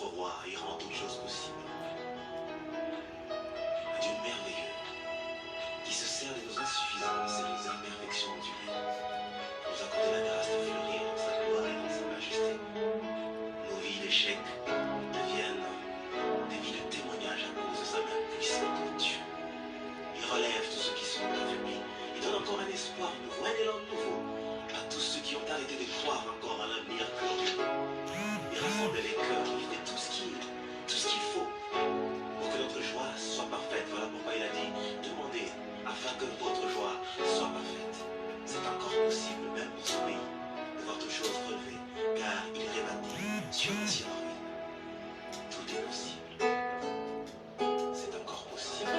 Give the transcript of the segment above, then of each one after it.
notre roi et rend toutes choses possibles. Un Dieu merveilleux qui se sert de nos insuffisances et de nos imperfections humaines pour nous accorder la grâce de fleurir dans sa gloire et dans sa majesté. Nos vies d'échecs deviennent des vies de témoignage à cause de sa main puissante de Dieu. Il relève tous ceux qui sont affaiblis. Il donne encore un espoir nouveau, un élan nouveau à tous ceux qui ont arrêté de croire encore à l'avenir glorieux. Il rassemble les cœurs, il fait tout ce qu'il faut pour que notre joie soit parfaite. Voilà pourquoi il a dit, demandez afin que votre joie soit parfaite. C'est encore possible, même pour ce pays, de voir toutes choses relevées, car il rétablit sur lui. Tout est possible. C'est encore possible.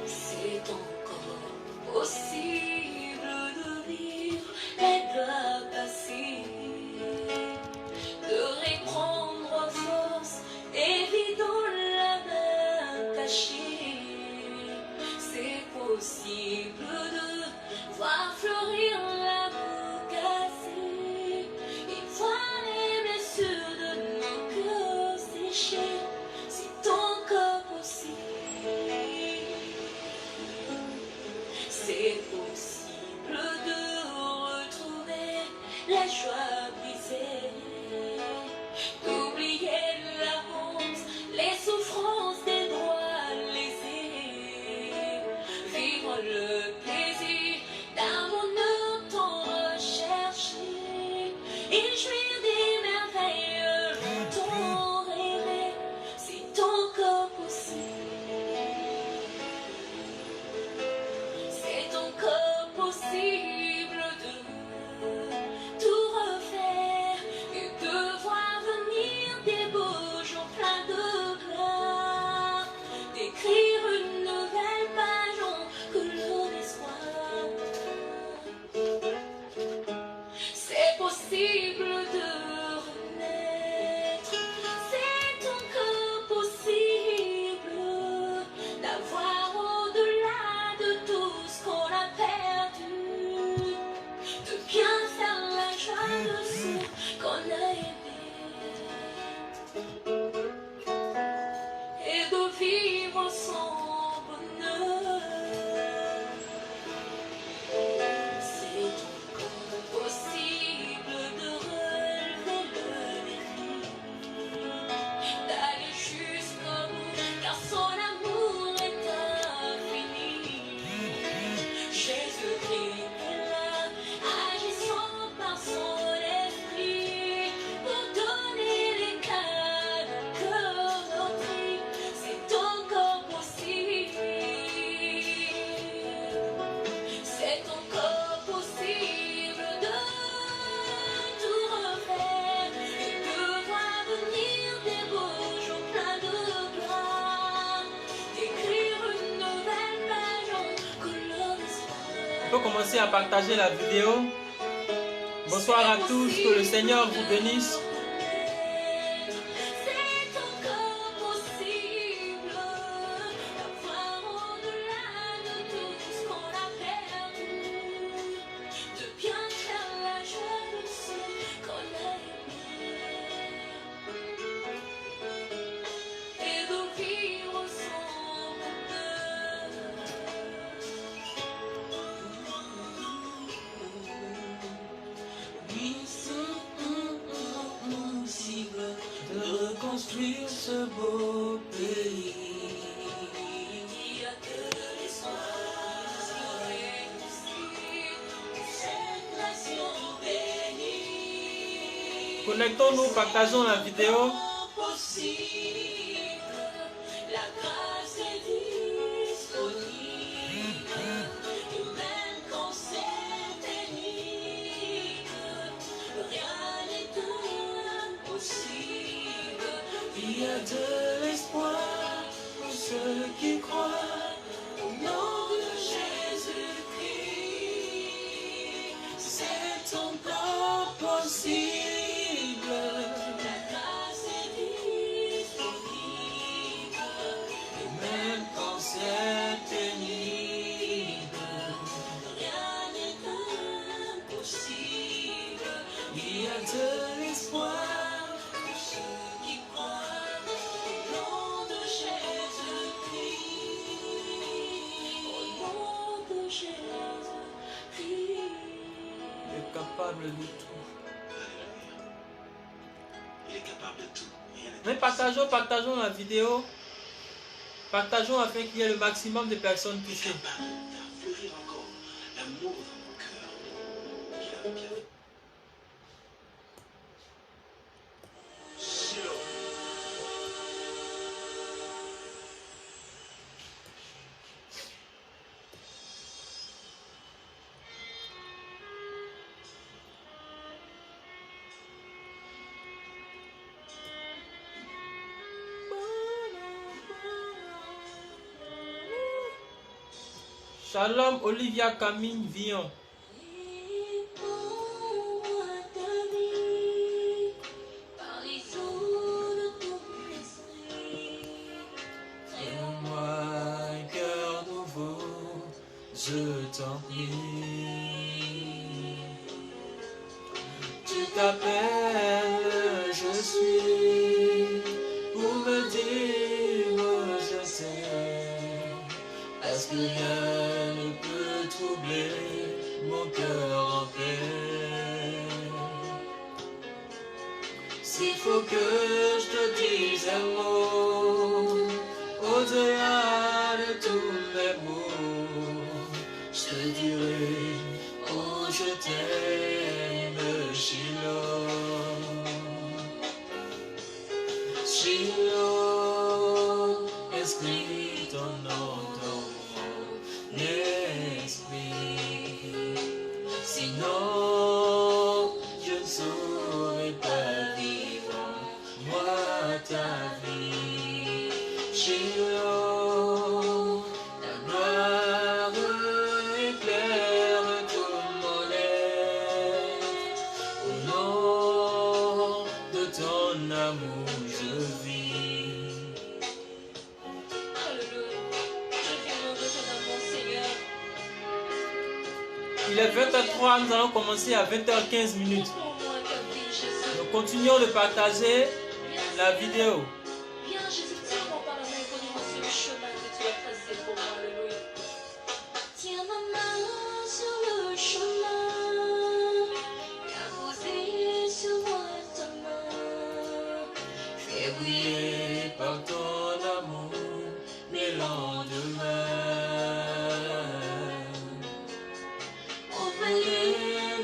C'est encore possible de vivre et de passer, de reprendre force et vidant la main cachée. C'est possible de voir fleurir l'amour cassé et voir les blessures de nos cœurs séchés. C'est encore possible. C'est possible de retrouver la joie brisée, d'oublier la honte, les souffrances des droits lésés, vivre le plaisir d'un bonheur tant recherché, et jouir des merveilles longtemps rêvées. C'est encore possible. C'est encore possible de tout refaire et de voir venir des beaux jours pleins de gloire, d'écrire une nouvelle page en couleur d'espoir. C'est possible de renaître, c'est encore possible d'avoir au-delà de tout ce qu'on a perdu, de bien faire la joie de ceux qu'on a aimés et de vivre son bonheur. C'est encore possible de relever le défi, d'aller jusqu'au bout, car son amour est infini. Jésus-Christ est là, agissant par son esprit, pour donner l'éclat d'un cœur meurtri. C'est encore possible. C'est encore possible de tout refaire et de voir venir des beaux jours pleins de gloire, d'écrire une nouvelle page en couleur d'espoir. On peut commencer à partager la vidéo. Bonsoir à tous, que le Seigneur vous bénisse. C'est encore possible d'avoir au-delà de tout ce qu'on a perdu, de bien faire la joie de ceux qu'on a aimés et de vivre son bonheur. Oui, c'est possible de reconstruire ce beau pays. Il y a que l'espoir, cette nation bénie. Connectons-nous, partageons la vidéo. Possible, la grâce est disponible, et même quand c'est pénible, rien n'est impossible. Il y a de l'espoir pour ceux qui croient au nom de Jésus-Christ. ton plan possible. Ta grâce est disponible. Et même quand c'est pénible, Rien n'est impossible. il y a de l'espoir. Pour ceux qui croient au nom de Jésus-Christ. Au nom de Jésus-Christ. Il est capable de tout. Alléluia. Il est capable de tout. Rien n'est Mais partageons la vidéo. Partageons afin qu'il y ait le maximum de personnes touchées. capable de faire fleurir encore l'amour dans mon cœur qu'il a bien fait. Shalom Olivia Camille Vion. Réponds à ta vie par les eaux de ton esprit. Donne-moi un cœur nouveau, je t'en prie. Tu t'appelles, je suis, pour me dire je t'aime. Parce que rien ne peut troubler mon cœur en paix. S'il faut que je te dise un mot, au-delà de tous mes mots, je te dirai, oh je t'aime, Shiloh. Shiloh, inscris ton nom dans mon esprit. Sinon, je ne saurais pas vivre moi ta vie. Shiloh, ta gloire éclaire tout mon être. Au nom de ton amour, je vis. Alléluia. Je viens de ton amour, Seigneur. Il est 20h03, nous allons commencer à 20h15 minutes. Réponds-moi à ta vie, Jésus. Nous continuons de partager la vidéo. Viens, Jésus, tiens-moi par la main et conduis-moi sur le chemin que tu as tracé pour moi. Alléluia. Tiens ma main sur le chemin. Viens poser sur moi ta main. Fais briller par ton amour mes lendemains. Envoyez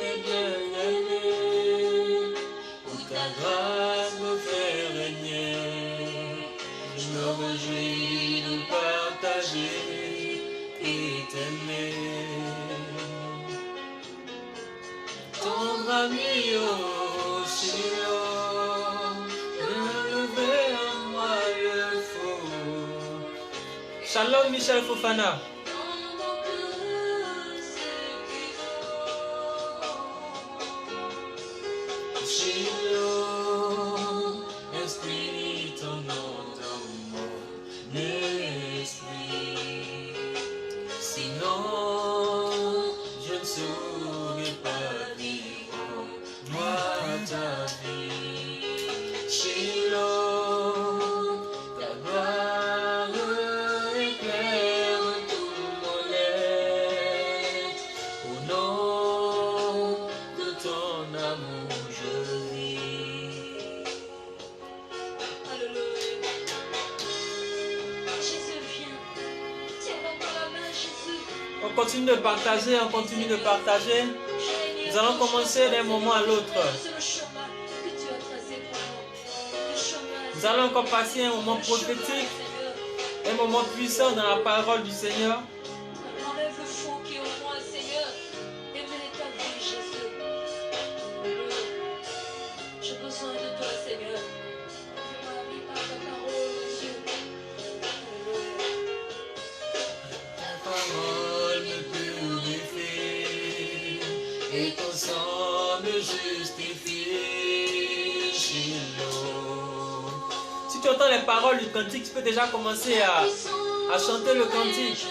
les bien-aimés, où ta grâce me fait régner. Je me réjouis de partager et t'aimer. Ton ami au Shiloh, relever en moi le faux. Shalom Michel Fofana. Dans mon cœur, ce qu'il faut. Shiloh, inscris ton nom dans mon esprit. Sinon, je ne saurais pas vivre moi ta vie. Shiloh, ta gloire éclaire tout mon être. Au nom de ton amour, je vis. Alléluia. Jésus, viens. Tiens-moi par la main, Jésus. On continue de partager, on continue de partager. Nous allons commencer d'un moment à l'autre. C'est le chemin que tu as tracé pour moi. Le chemin. Nous allons encore passer un moment prophétique, Seigneur. un moment puissant dans la parole du Seigneur. Enlève le faux qui est en moi, Seigneur. Et mets ta vie, Jésus. Alléluia. J'ai besoin de toi, Seigneur. Fais-moi vivre par ta parole, Dieu. Alléluia. Ta parole me purifie et ton sang me justifie, Shiloh. Si tu entends les paroles du cantique, tu peux déjà commencer à chanter le cantique.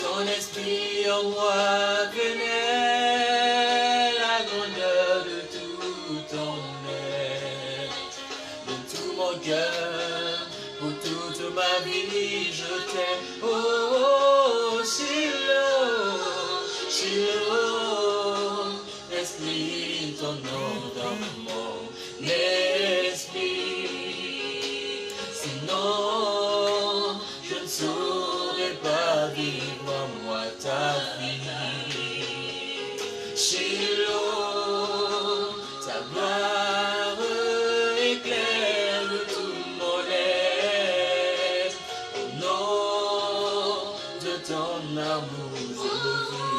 Ton esprit en moi venait, la grandeur de tout ton être, de tout mon cœur, pour toute ma vie je t'aime. Oh, oh, Shiloh, Shiloh, esprit, ton nom dans mon esprit. Sinon, je ne saurais pas vivre en moi ta vie. Shiloh, ta gloire éclaire tout mon être. Au nom de ton amour, je vis.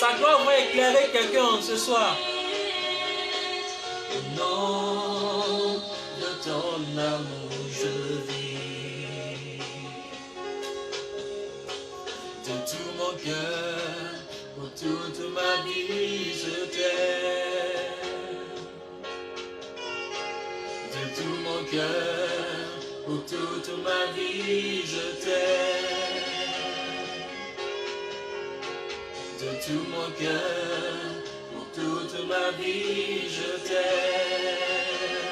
Sa gloire va éclairer quelqu'un ce soir. Au nom de ton amour, je vis. De tout mon cœur, pour toute ma vie, je t'aime. De tout mon cœur, pour toute ma vie, je t'aime. De tout mon cœur, pour toute ma vie, je t'aime.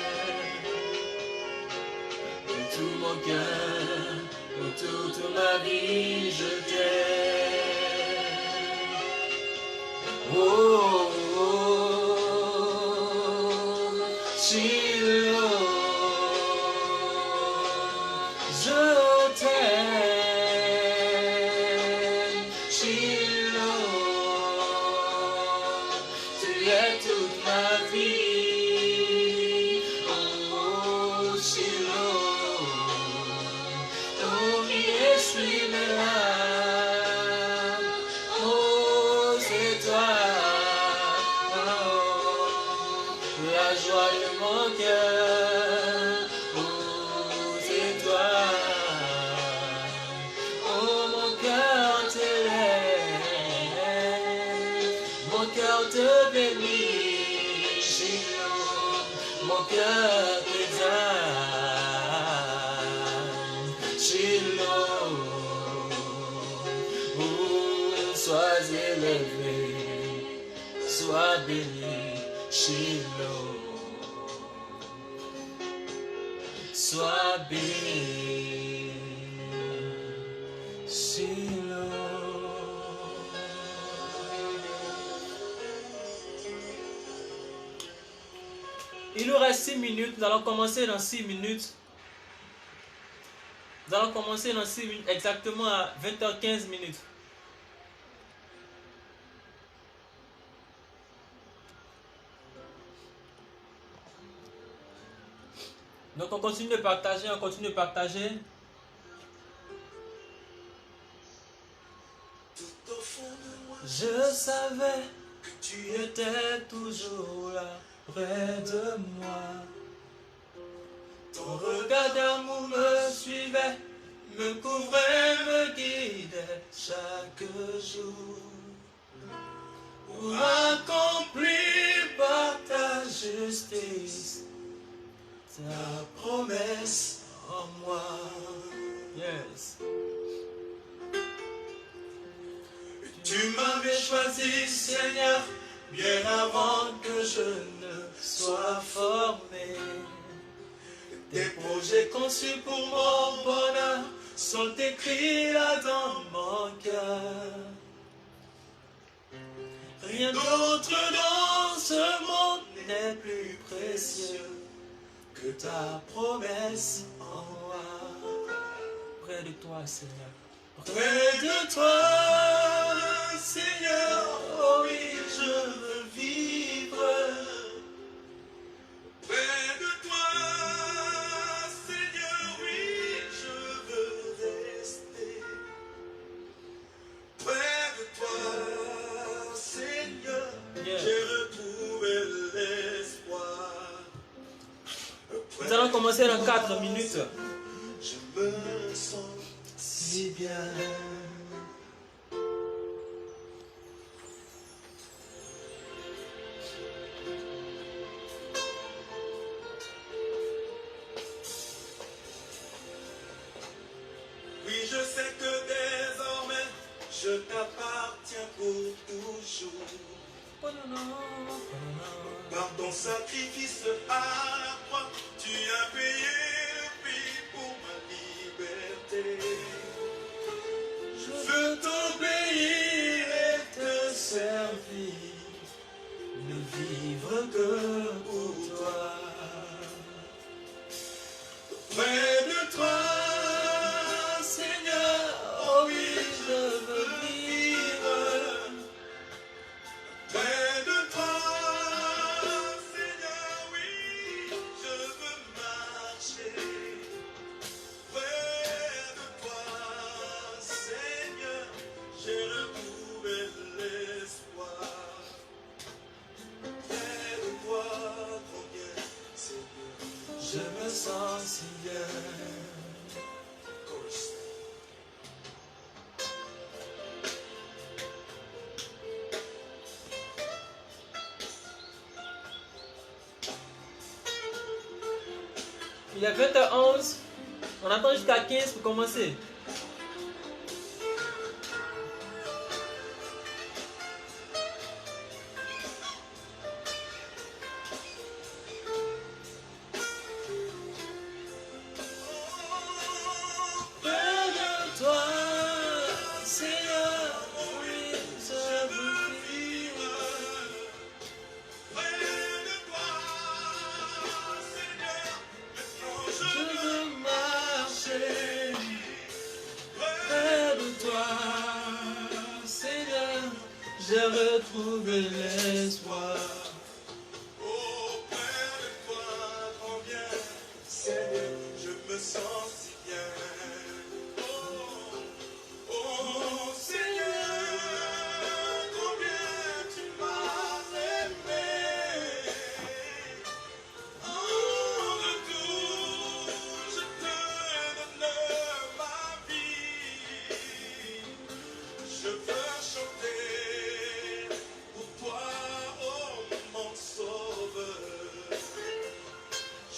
De tout mon cœur, pour toute ma vie, je t'aime. Oh, oh, oh, Shiloh, je t'aime. Shiloh, tu es toute ma vie. Oh, oh, Shiloh, oh, je suis là. Oh, c'est toi. Oh, la joie de mon cœur. Oh, c'est toi. Oh, mon cœur t'élève. Mon cœur te bénit, Shiloh, mon cœur t'exalte, Shiloh, sois élevé, sois béni, Shiloh, sois béni, Shiloh. Il nous reste 6 minutes, nous allons commencer dans 6 minutes. Nous allons commencer dans 6 minutes, exactement à 20h15 minutes. Donc on continue de partager, on continue de partager. Tout au fond de moi, Je savais que tu tu étais toujours là, près de moi. Ton regard d'amour me suivait, me couvrait, me guidait chaque jour. Pour accomplir par ta justice ta promesse en moi. Yes. Tu m'avais choisi, Seigneur, bien avant que je ne sois formé. Tes projets conçus pour mon bonheur sont écrits là dans mon cœur. Rien d'autre dans ce monde n'est plus précieux que ta promesse en moi. Près de toi, Seigneur. Près de toi, Seigneur, oh oui, je veux vivre. près de toi, Nous allons commencer dans 4 minutes. Je me sens si bien. Oui, je sais que désormais, je t'appartiens pour toujours. Par ton sacrifice à la croix, tu as payé le prix pour ma liberté. Je veux t'obéir et te servir, ne vivre que pour toi. Près de toi, Seigneur, oh oui, je veux vivre. Près de toi, Seigneur, oui, je veux marcher. Près de toi, Seigneur, j'ai retrouvé l'espoir. Près de toi, combien, Seigneur, je me sens si bien. Chorus. Il est 20h11. On attend jusqu'à 15 pour commencer. Près de toi, Seigneur, oui, je veux vivre. Je veux marcher. Près de toi, Seigneur, j'ai retrouvé l'espoir. Auprès de toi, combien, Seigneur, je me sens si bien. Oh, Seigneur, combien tu m'as aimé. En retour, je te donne ma vie. Je veux chanter pour toi, oh mon sauveur.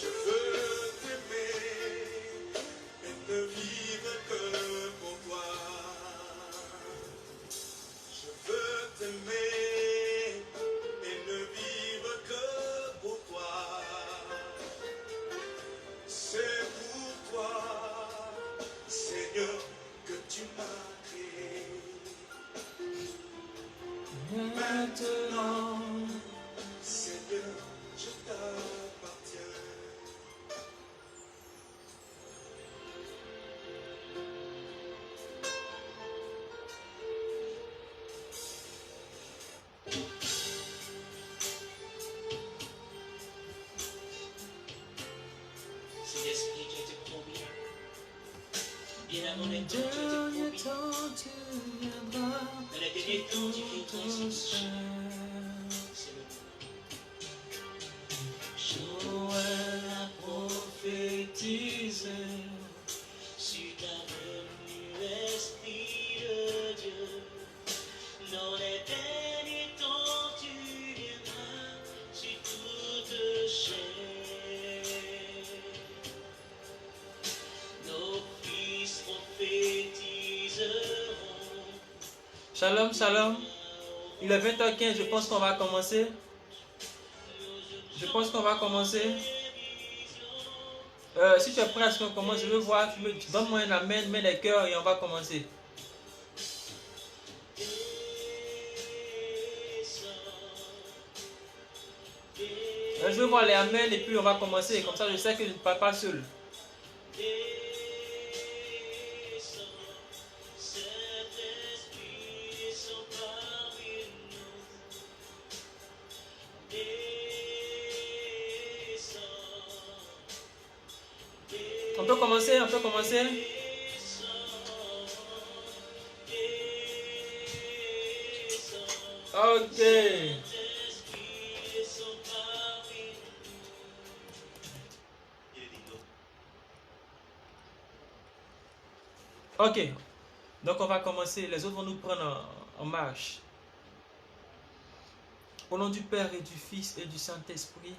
Je veux t'aimer et ne vivre que pour toi. Je veux t'aimer et ne vivre que pour toi. C'est pour toi, Seigneur, que tu m'as créé. Maintenant, Seigneur, je t'appartiens. Saint-Esprit, tu as été promis. Bien avant les temps, tu as dernier été promis. temps tu viendras. Dans les derniers temps, tu viendras ici. C'est le Joël a prophétisé. sur ta venue, Esprit de Dieu. Dans les derniers temps, tu viendras sur toute chair. Nos fils prophétiseront. Shalom, shalom. Il est 20h15, je pense qu'on va commencer. Je pense qu'on va commencer. Si tu es prêt à ce qu'on commence, je veux voir, donne-moi un amen, mets les cœurs et on va commencer. Je veux voir les amen et puis on va commencer. Comme ça, je sais que je ne parle pas seul. On peut commencer, on peut commencer. Ok. Il Ok, donc on va commencer. Les autres vont nous prendre en marche. Au nom du Père et du Fils et du Saint-Esprit.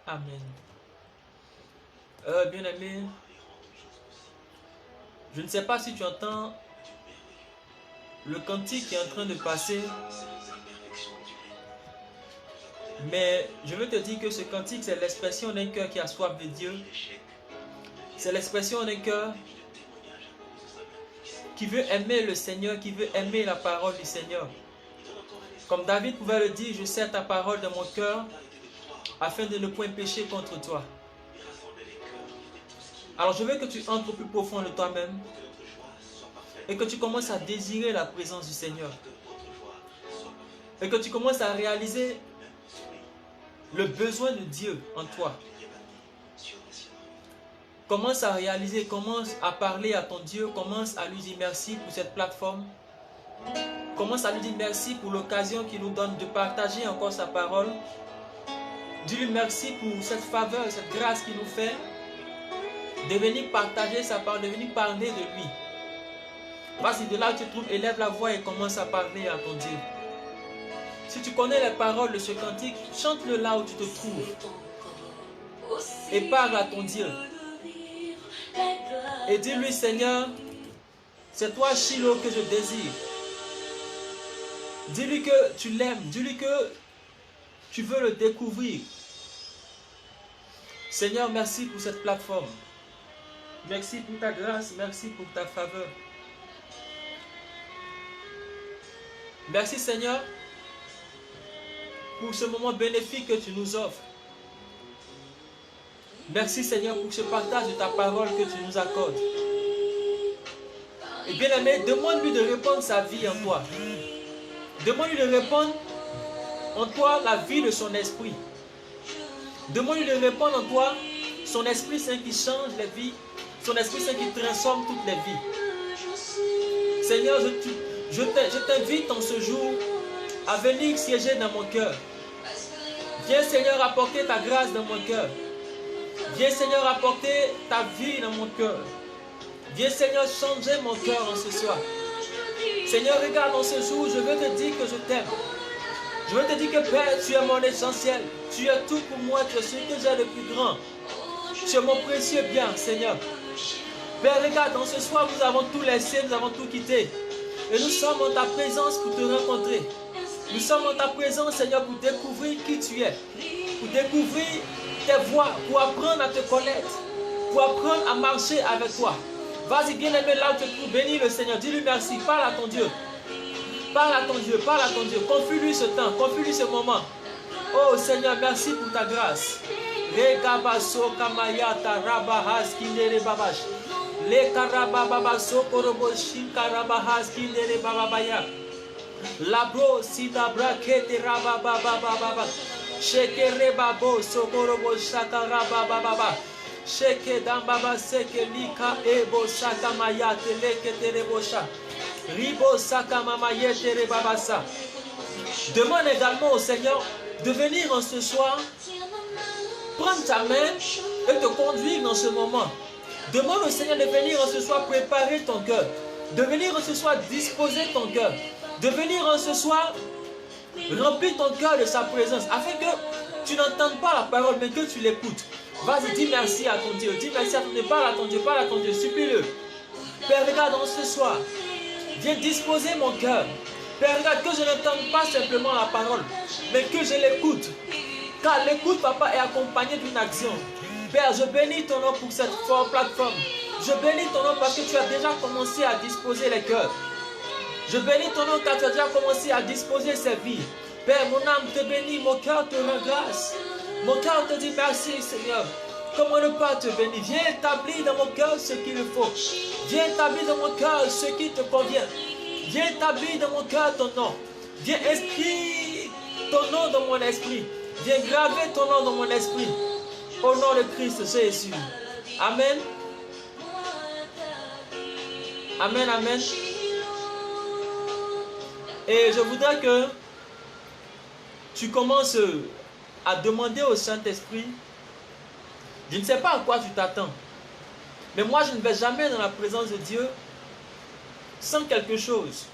Amen. Bien-aimé, je ne sais pas si tu entends le cantique qui est en train de passer, mais je veux te dire que ce cantique, c'est l'expression d'un cœur qui a soif de Dieu. C'est l'expression d'un cœur qui veut aimer le Seigneur, qui veut aimer la parole du Seigneur. Comme David pouvait le dire, je serre ta parole dans mon cœur afin de ne point pécher contre toi. Alors je veux que tu entres au plus profond de toi-même et que tu commences à désirer la présence du Seigneur. Et que tu commences à réaliser le besoin de Dieu en toi. Commence à réaliser, commence à parler à ton Dieu, commence à lui dire merci pour cette plateforme. Commence à lui dire merci pour l'occasion qu'il nous donne de partager encore sa parole. Dis-lui merci pour cette faveur, cette grâce qu'il nous fait de venir partager sa parole, de venir parler de lui. Vas-y, de là où tu te trouves, élève la voix et commence à parler à ton Dieu. Si tu connais les paroles de ce cantique, chante-le là où tu te trouves. Et parle à ton Dieu. Et dis-lui, Seigneur, c'est toi, Shiloh, que je désire. Dis-lui que tu l'aimes. Dis-lui que tu veux le découvrir. Seigneur, merci pour cette plateforme. Merci pour ta grâce. Merci pour ta faveur. Merci, Seigneur, pour ce moment bénéfique que tu nous offres. Merci, Seigneur, pour ce partage de ta parole que tu nous accordes. Et bien aimé, demande-lui de répandre sa vie en toi. Demande-lui de répandre en toi la vie de son esprit. Demande-lui de répandre en toi son Esprit Saint qui change les vies, son Esprit Saint qui transforme toutes les vies. Seigneur, je t'invite en ce jour à venir siéger dans mon cœur. Viens, Seigneur, apporter ta grâce dans mon cœur. Viens, Seigneur, apporter ta vie dans mon cœur. Viens, Seigneur, changer mon cœur en ce soir. Seigneur, regarde en ce jour, je veux te dire que je t'aime. Je veux te dire que Père, tu es mon essentiel. Tu es tout pour moi, tu es ce que j'ai de plus grand. Tu es mon précieux bien, Seigneur. Père, regarde, en ce soir, nous avons tout laissé, nous avons tout quitté. Et nous sommes en ta présence pour te rencontrer. Nous sommes en ta présence, Seigneur, pour découvrir qui tu es. Pour découvrir tes voies, pour apprendre à te connaître. Pour apprendre à marcher avec toi. Vas-y, bien-aimé, là où tu te trouves, bénis le Seigneur. Dis-lui merci, parle à ton Dieu. Parle à ton Dieu, parle à ton Dieu. Confie-lui ce temps, confie-lui ce moment. Oh Seigneur, merci pour ta grâce. Regabaso kamayata rabahas kindere babash. Le karababaso koroboshin karabahas kindere bababaya. Labro sidabra kete rabababababa. Shekere babo sokorobo shakarabababa. Sheke dambaba seke lika ebo sakamayate lekete rebosha. Ribo sakamamayete rebabasa. Demande également au Seigneur de venir en ce soir, prendre ta main et te conduire dans ce moment. Demande au Seigneur de venir en ce soir préparer ton cœur, de venir en ce soir disposer ton cœur, de venir en ce soir remplir ton cœur de sa présence, afin que tu n'entendes pas la parole, mais que tu l'écoutes. Vas-y, dis merci à ton Dieu, dis merci à ton Dieu, parle à ton Dieu, supplie-le. Père, regarde en ce soir, viens disposer mon cœur. Père, regarde que je n'entende pas simplement la parole, mais que je l'écoute. Car l'écoute, Papa, est accompagnée d'une action. Père, je bénis ton nom pour cette plateforme. Je bénis ton nom parce que tu as déjà commencé à disposer les cœurs. Je bénis ton nom car tu as déjà commencé à disposer ces vies. Père, mon âme te bénit, mon cœur te rend grâce. Mon cœur te dit merci, Seigneur. Comment ne pas te bénir? Viens établir dans mon cœur ce qu'il faut. Viens établir dans mon cœur ce qui te convient. Viens établir dans mon cœur ton nom. Viens inscrire ton nom dans mon esprit. Viens graver ton nom dans mon esprit. Au nom de Christ Jésus. Amen. Amen, amen. Et je voudrais que tu commences à demander au Saint-Esprit. Je ne sais pas à quoi tu t'attends. Mais moi, je ne vais jamais dans la présence de Dieu sens quelque chose.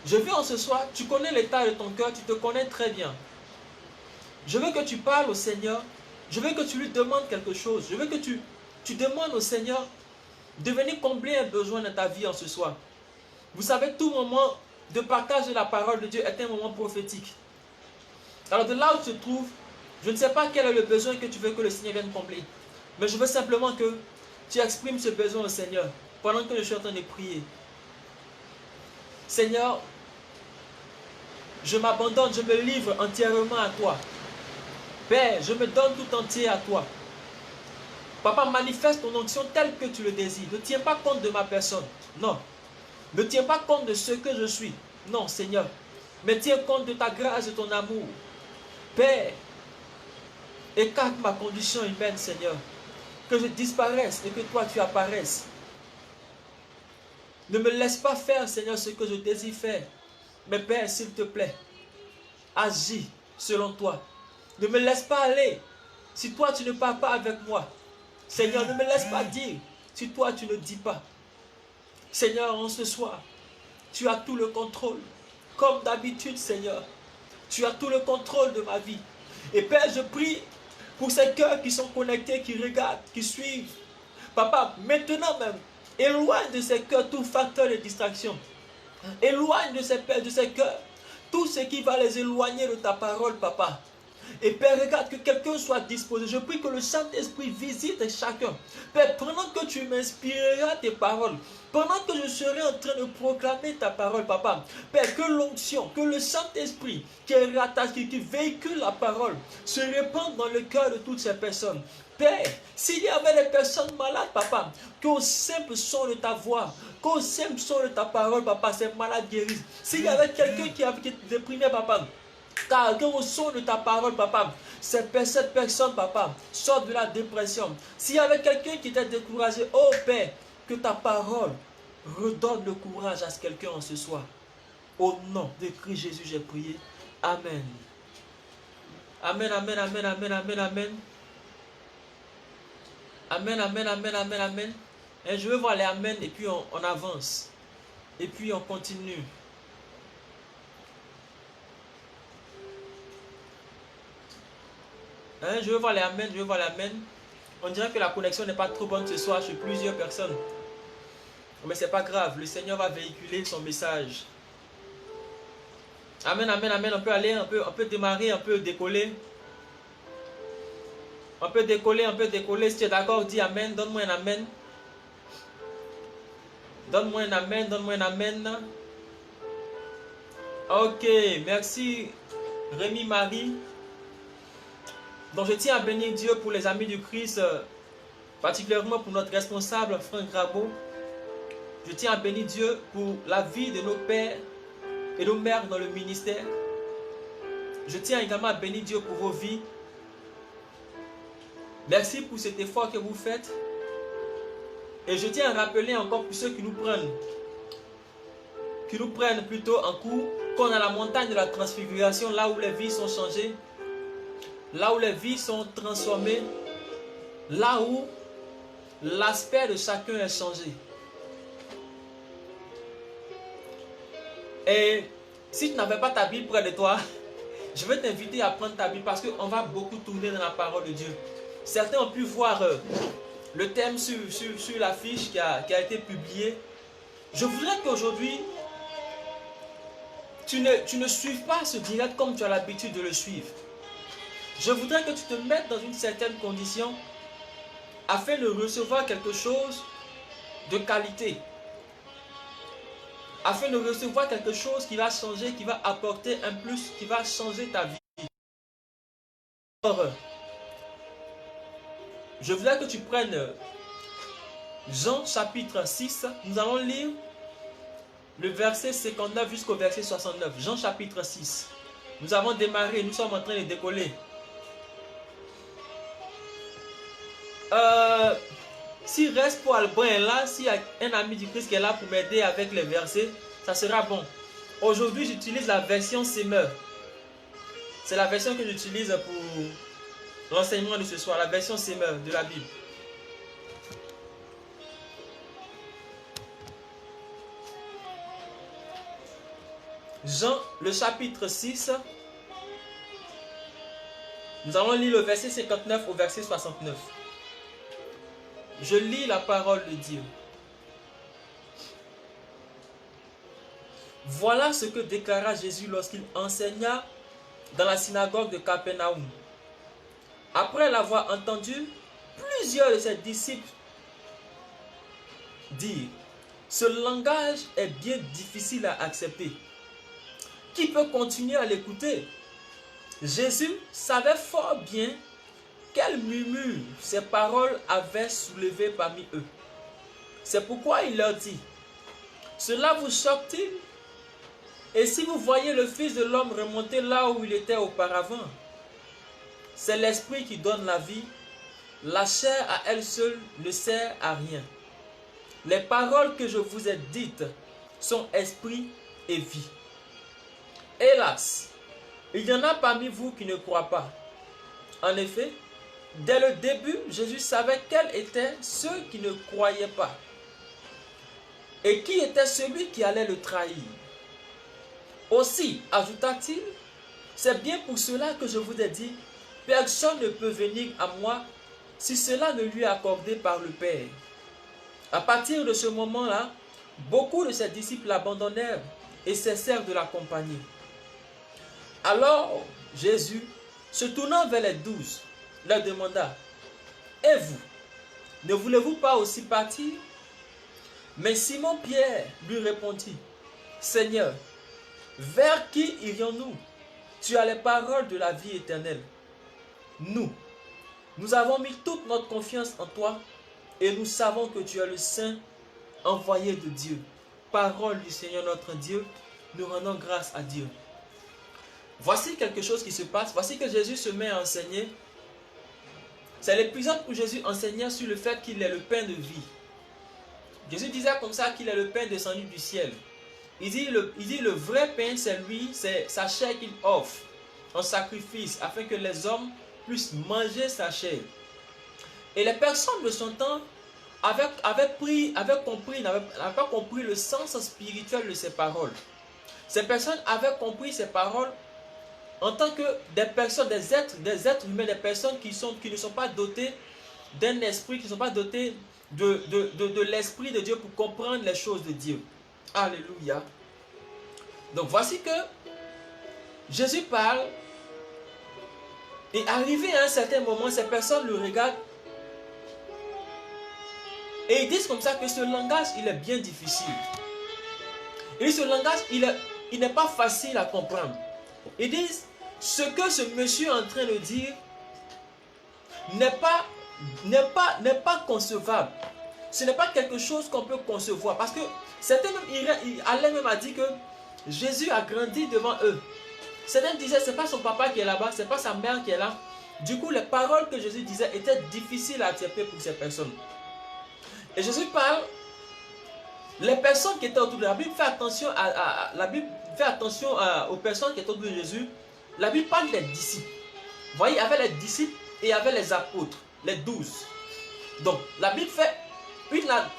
Je veux en ce soir, tu connais l'état de ton cœur, tu te connais très bien. Je veux que tu parles au Seigneur. Je veux que tu lui demandes quelque chose. Je veux que tu demandes au Seigneur de venir combler un besoin dans ta vie en ce soir. Vous savez, tout moment de partage de la parole de Dieu est un moment prophétique. Alors de là où tu te trouves, je ne sais pas quel est le besoin que tu veux que le Seigneur vienne combler. Mais je veux simplement que tu exprimes ce besoin au Seigneur pendant que je suis en train de prier. Seigneur, je m'abandonne, je me livre entièrement à toi. Père, je me donne tout entier à toi. Papa, manifeste ton onction telle que tu le désires. Ne tiens pas compte de ma personne. Non. Ne tiens pas compte de ce que je suis. Non, Seigneur. Mais tiens compte de ta grâce et de ton amour. Père, écarte ma condition humaine, Seigneur. Que je disparaisse et que toi tu apparaisses. Ne me laisse pas faire, Seigneur, ce que je désire faire. Mais Père, s'il te plaît, agis selon toi. Ne me laisse pas aller si toi tu ne pars pas avec moi. Seigneur, ne me laisse pas dire si toi tu ne dis pas. Seigneur, en ce soir, tu as tout le contrôle. Comme d'habitude, Seigneur, tu as tout le contrôle de ma vie. Et Père, je prie pour ces cœurs qui sont connectés, qui regardent, qui suivent. Papa, maintenant même, éloigne de ces cœurs tout facteur de distraction. Éloigne de ces cœurs tout ce qui va les éloigner de ta parole, Papa. Et Père, regarde que quelqu'un soit disposé. Je prie que le Saint-Esprit visite chacun. Père, pendant que tu m'inspireras tes paroles, pendant que je serai en train de proclamer ta parole, Papa, Père, que l'onction, que le Saint-Esprit qui est rattaché, qui véhicule la parole, se répande dans le cœur de toutes ces personnes. Père, s'il y avait des personnes malades, Papa, qu'au simple son de ta voix, qu'au simple son de ta parole, Papa, ces malades guérissent. S'il y avait quelqu'un qui avait été déprimé, Papa, car au son de ta parole, Papa, cette personne, Papa, sort de la dépression. S'il y avait quelqu'un qui était découragé, oh Père, que ta parole redonne le courage à ce quelqu'un en ce soir. Au nom de Christ Jésus, j'ai prié. Amen. Amen, amen, amen, amen, amen, amen. Amen, amen, amen, amen, amen. Et je veux voir les amen et puis on avance. Et puis on continue. Je veux voir les amen, je veux voir les amen. On dirait que la connexion n'est pas trop bonne ce soir chez plusieurs personnes. Mais c'est pas grave, le Seigneur va véhiculer son message. Amen, amen, amen. On peut aller, on peut démarrer, on peut décoller. On peut décoller, on peut décoller. Si tu es d'accord, dis amen, donne-moi un amen. Donne-moi un amen, donne-moi un amen. Ok, merci Rémi Marie. Donc je tiens à bénir Dieu pour les amis du Christ, particulièrement pour notre responsable, Franck Grabo. Je tiens à bénir Dieu pour la vie de nos pères et nos mères dans le ministère. Je tiens également à bénir Dieu pour vos vies. Merci pour cet effort que vous faites. Et je tiens à rappeler encore pour ceux qui nous prennent plutôt en cours, qu'on a la montagne de la transfiguration, là où les vies sont changées, là où les vies sont transformées, là où l'aspect de chacun est changé. Et si tu n'avais pas ta Bible près de toi, je vais t'inviter à prendre ta Bible parce qu'on va beaucoup tourner dans la parole de Dieu. Certains ont pu voir le thème sur l'affiche qui a été publiée. Je voudrais qu'aujourd'hui, tu ne suives pas ce direct comme tu as l'habitude de le suivre. Je voudrais que tu te mettes dans une certaine condition afin de recevoir quelque chose de qualité. Afin de recevoir quelque chose qui va changer, qui va apporter un plus, qui va changer ta vie. Alors, je voudrais que tu prennes Jean chapitre 6. Nous allons lire le verset 59 jusqu'au verset 69. Jean chapitre 6. Nous avons démarré, nous sommes en train de décoller. S'il reste pour Albin est là, s'il y a un ami du Christ qui est là pour m'aider avec les versets, ça sera bon. Aujourd'hui, j'utilise la version Semeur. C'est la version que j'utilise pour l'enseignement de ce soir, la version Semeur de la Bible. Jean, le chapitre 6. Nous allons lire le verset 59 au verset 69. Je lis la parole de Dieu. Voilà ce que déclara Jésus lorsqu'il enseigna dans la synagogue de Capernaum. Après l'avoir entendu, plusieurs de ses disciples dirent: ce langage est bien difficile à accepter. Qui peut continuer à l'écouter? Jésus savait fort bien quel murmure ces paroles avaient soulevé parmi eux. C'est pourquoi il leur dit: cela vous choque-t-il? Et si vous voyez le Fils de l'homme remonter là où il était auparavant? C'est l'esprit qui donne la vie. La chair à elle seule ne sert à rien. Les paroles que je vous ai dites sont esprit et vie. Hélas, il y en a parmi vous qui ne croient pas. En effet, dès le début, Jésus savait quels étaient ceux qui ne croyaient pas et qui était celui qui allait le trahir. Aussi, ajouta-t-il, c'est bien pour cela que je vous ai dit, personne ne peut venir à moi si cela ne lui est accordé par le Père. À partir de ce moment-là, beaucoup de ses disciples l'abandonnèrent et cessèrent de l'accompagner. Alors Jésus, se tournant vers les 12, leur demanda: et vous, ne voulez-vous pas aussi partir? Mais Simon-Pierre lui répondit: Seigneur, vers qui irions-nous? Tu as les paroles de la vie éternelle. Nous avons mis toute notre confiance en toi et nous savons que tu es le Saint envoyé de Dieu. Parole du Seigneur notre Dieu, nous rendons grâce à Dieu. Voici quelque chose qui se passe. Voici que Jésus se met à enseigner. C'est l'épisode où Jésus enseignait sur le fait qu'il est le pain de vie. Jésus disait comme ça qu'il est le pain descendu du ciel. Il dit le vrai pain, c'est lui, c'est sa chair qu'il offre en sacrifice afin que les hommes puissent manger sa chair. Et les personnes de son temps n'avaient pas compris le sens spirituel de ces paroles. Ces personnes avaient compris ces paroles en tant que des personnes, des êtres humains, des personnes qui ne sont pas dotées d'un esprit, qui ne sont pas dotées de l'esprit de Dieu pour comprendre les choses de Dieu. Alléluia. Donc voici que Jésus parle et arrivé à un certain moment, ces personnes le regardent et ils disent comme ça que ce langage, il est bien difficile. Et ce langage, il n'est pas facile à comprendre. Ils disent, ce que ce monsieur est en train de dire n'est pas concevable. Ce n'est pas quelque chose qu'on peut concevoir. Parce que certains même, allaient même à dire que Jésus a grandi devant eux. Certains disaient, ce n'est pas son papa qui est là-bas, ce n'est pas sa mère qui est là. Du coup, les paroles que Jésus disait étaient difficiles à accepter pour ces personnes. Et Jésus parle, les personnes qui étaient autour de la Bible, fait attention aux personnes qui étaient autour de Jésus. La Bible parle des disciples. Vous voyez, il y avait les disciples et il y avait les apôtres, les 12. Donc, la Bible fait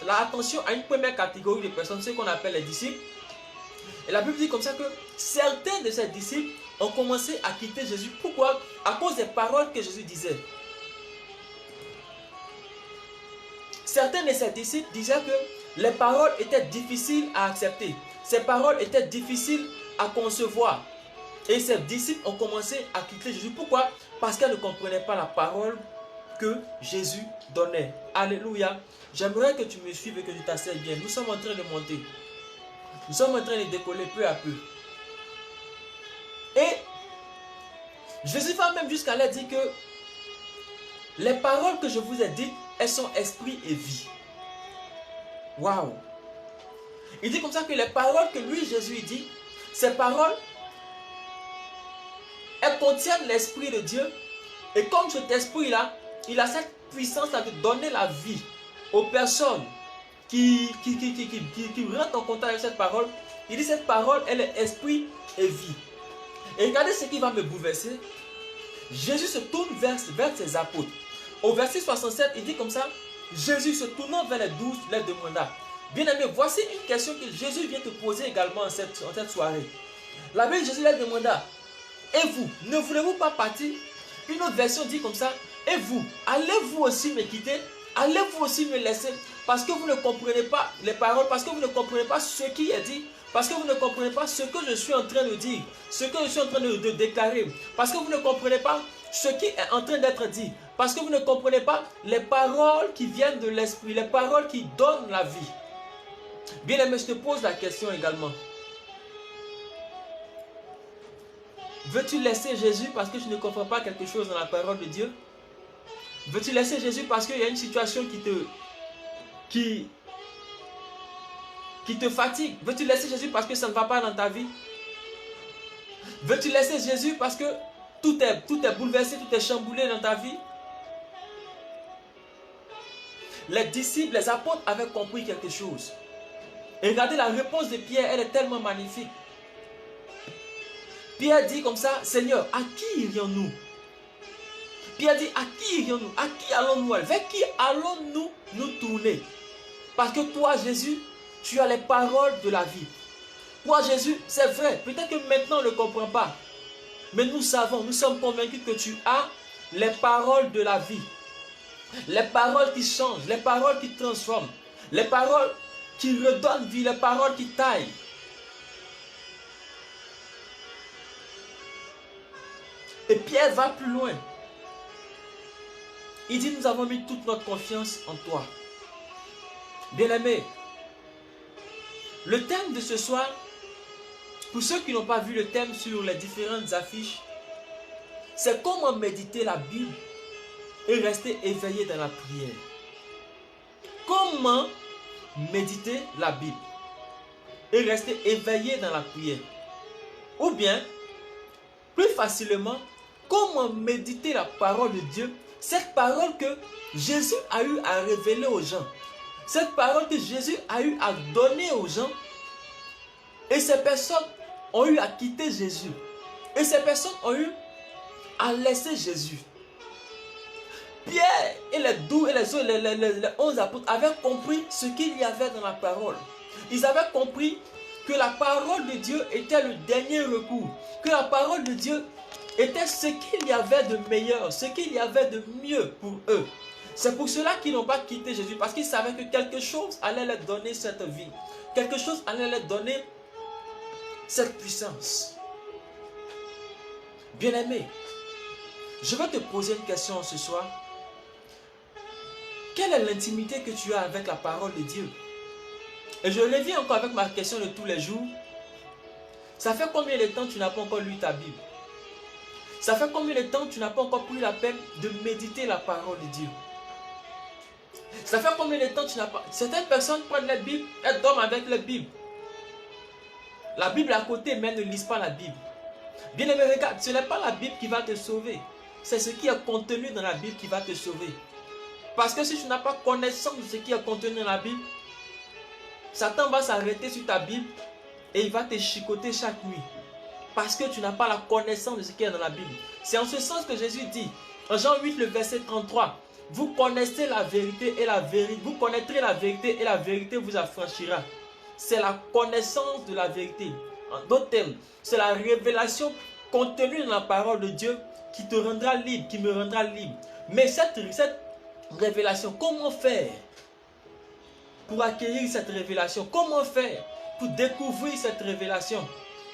attention à une première catégorie de personnes, ceux qu'on appelle les disciples. Et la Bible dit comme ça que certains de ces disciples ont commencé à quitter Jésus. Pourquoi? À cause des paroles que Jésus disait. Certains de ces disciples disaient que les paroles étaient difficiles à accepter. Ces paroles étaient difficiles à concevoir. Et ces disciples ont commencé à quitter Jésus. Pourquoi? Parce qu'ils ne comprenaient pas la parole que Jésus donnait. Alléluia. J'aimerais que tu me suives et que tu t'asseyes bien. Nous sommes en train de monter. Nous sommes en train de décoller peu à peu. Et Jésus va même jusqu'à leur dire que les paroles que je vous ai dites, elles sont esprit et vie. Waouh! Il dit comme ça que les paroles que lui, Jésus, dit, ces paroles, elles contiennent l'esprit de Dieu. Et comme cet esprit-là, il a cette puissance-là de donner la vie aux personnes qui rentrent en contact avec cette parole. Il dit cette parole, elle est esprit et vie. Et regardez ce qui va me bouleverser. Jésus se tourne vers ses apôtres. Au verset 67, il dit comme ça, Jésus se tournant vers les 12, leur demanda. Bien aimé, voici une question que Jésus vient te poser également en cette soirée. La Bible, Jésus leur demanda, et vous, ne voulez-vous pas partir? Une autre version dit comme ça, et vous, allez-vous aussi me quitter? Allez-vous aussi me laisser? Parce que vous ne comprenez pas les paroles, parce que vous ne comprenez pas ce qui est dit, parce que vous ne comprenez pas ce que je suis en train de dire, ce que je suis en train de déclarer, parce que vous ne comprenez pas ce qui est en train d'être dit, parce que vous ne comprenez pas les paroles qui viennent de l'esprit, les paroles qui donnent la vie. Bien aimé, je te pose la question également. Veux-tu laisser Jésus parce que tu ne comprends pas quelque chose dans la parole de Dieu? Veux-tu laisser Jésus parce qu'il y a une situation qui te fatigue? Veux-tu laisser Jésus parce que ça ne va pas dans ta vie? Veux-tu laisser Jésus parce que tout est bouleversé, tout est chamboulé dans ta vie? Les disciples, les apôtres avaient compris quelque chose. Et regardez la réponse de Pierre, elle est tellement magnifique. Pierre dit comme ça, Seigneur, à qui irions-nous? Pierre dit, à qui irions-nous? À qui allons-nous aller? Vers qui allons-nous nous tourner? Parce que toi, Jésus, tu as les paroles de la vie. Toi, Jésus, c'est vrai, peut-être que maintenant on ne le comprend pas. Mais nous savons, nous sommes convaincus que tu as les paroles de la vie. Les paroles qui changent, les paroles qui transforment, les paroles qui redonnent vie, les paroles qui taillent. Et Pierre va plus loin. Il dit, nous avons mis toute notre confiance en toi. Bien-aimés, le thème de ce soir, pour ceux qui n'ont pas vu le thème sur les différentes affiches, c'est comment méditer la Bible et rester éveillé dans la prière. Comment méditer la Bible et rester éveillé dans la prière. Ou bien, plus facilement, comment méditer la parole de Dieu, cette parole que Jésus a eu à révéler aux gens, cette parole que Jésus a eu à donner aux gens, et ces personnes ont eu à quitter Jésus, et ces personnes ont eu à laisser Jésus. Pierre et les 12 et les 11 apôtres avaient compris ce qu'il y avait dans la parole. Ils avaient compris que la parole de Dieu était le dernier recours, que la parole de Dieu était ce qu'il y avait de meilleur, ce qu'il y avait de mieux pour eux. C'est pour cela qu'ils n'ont pas quitté Jésus, parce qu'ils savaient que quelque chose allait leur donner cette vie, quelque chose allait leur donner cette puissance. Bien-aimé, je vais te poser une question ce soir. Quelle est l'intimité que tu as avec la parole de Dieu? Et je reviens encore avec ma question de tous les jours. Ça fait combien de temps tu n'as pas encore lu ta Bible? Ça fait combien de temps tu n'as pas encore pris la peine de méditer la parole de Dieu? Ça fait combien de temps tu n'as pas... Certaines personnes prennent la Bible, elles dorment avec la Bible. La Bible à côté, mais elles ne lisent pas la Bible. Bien aimé, regarde, ce n'est pas la Bible qui va te sauver. C'est ce qui est contenu dans la Bible qui va te sauver. Parce que si tu n'as pas connaissance de ce qui est contenu dans la Bible, Satan va s'arrêter sur ta Bible et il va te chicoter chaque nuit. Parce que tu n'as pas la connaissance de ce qui est dans la Bible. C'est en ce sens que Jésus dit, en Jean 8, le verset 33, vous connaissez la vérité et la vérité, vous connaîtrez la vérité et la vérité vous affranchira. C'est la connaissance de la vérité. En d'autres termes, c'est la révélation contenue dans la parole de Dieu qui te rendra libre, qui me rendra libre. Mais cette révélation, comment faire pour acquérir cette révélation? Comment faire pour découvrir cette révélation?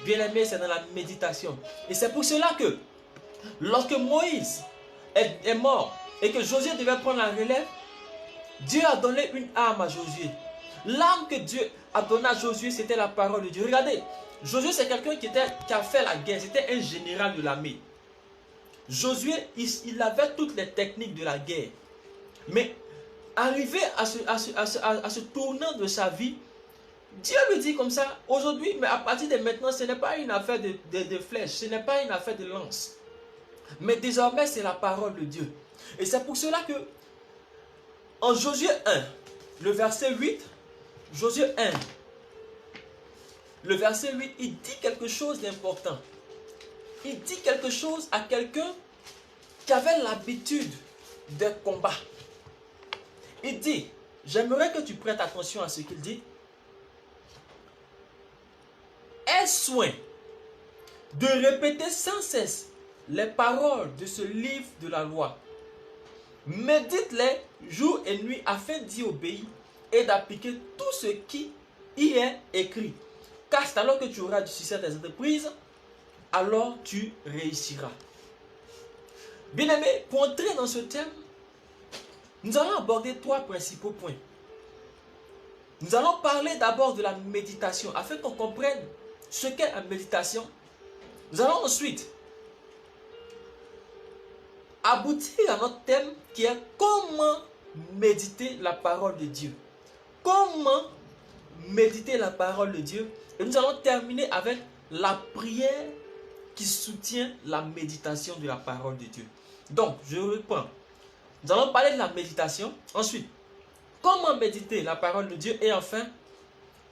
Bien aimé, c'est dans la méditation. Et c'est pour cela que lorsque Moïse est mort et que Josué devait prendre la relève, Dieu a donné une arme à Josué. L'arme que Dieu a donnée à Josué, c'était la parole de Dieu. Regardez, Josué c'est quelqu'un qui a fait la guerre, c'était un général de l'armée. Josué, il avait toutes les techniques de la guerre. Mais arrivé à ce tournant de sa vie, Dieu lui dit comme ça, aujourd'hui, mais à partir de maintenant, ce n'est pas une affaire de flèches, ce n'est pas une affaire de lance. Mais désormais, c'est la parole de Dieu. Et c'est pour cela que, en Josué 1, le verset 8, Josué 1, le verset 8, il dit quelque chose d'important. Il dit quelque chose à quelqu'un qui avait l'habitude de combat. Il dit, j'aimerais que tu prêtes attention à ce qu'il dit. Aie soin de répéter sans cesse les paroles de ce livre de la loi. Médite-les jour et nuit afin d'y obéir et d'appliquer tout ce qui y est écrit. Car c'est alors que tu auras du succès dans tes entreprises, alors tu réussiras. Bien-aimés, pour entrer dans ce thème, nous allons aborder 3 principaux points. Nous allons parler d'abord de la méditation afin qu'on comprenne ce qu'est la méditation. Nous allons ensuite aboutir à notre thème qui est comment méditer la parole de Dieu. Comment méditer la parole de Dieu. Et nous allons terminer avec la prière qui soutient la méditation de la parole de Dieu. Donc, je reprends. Nous allons parler de la méditation. Ensuite, comment méditer la parole de Dieu. Et enfin,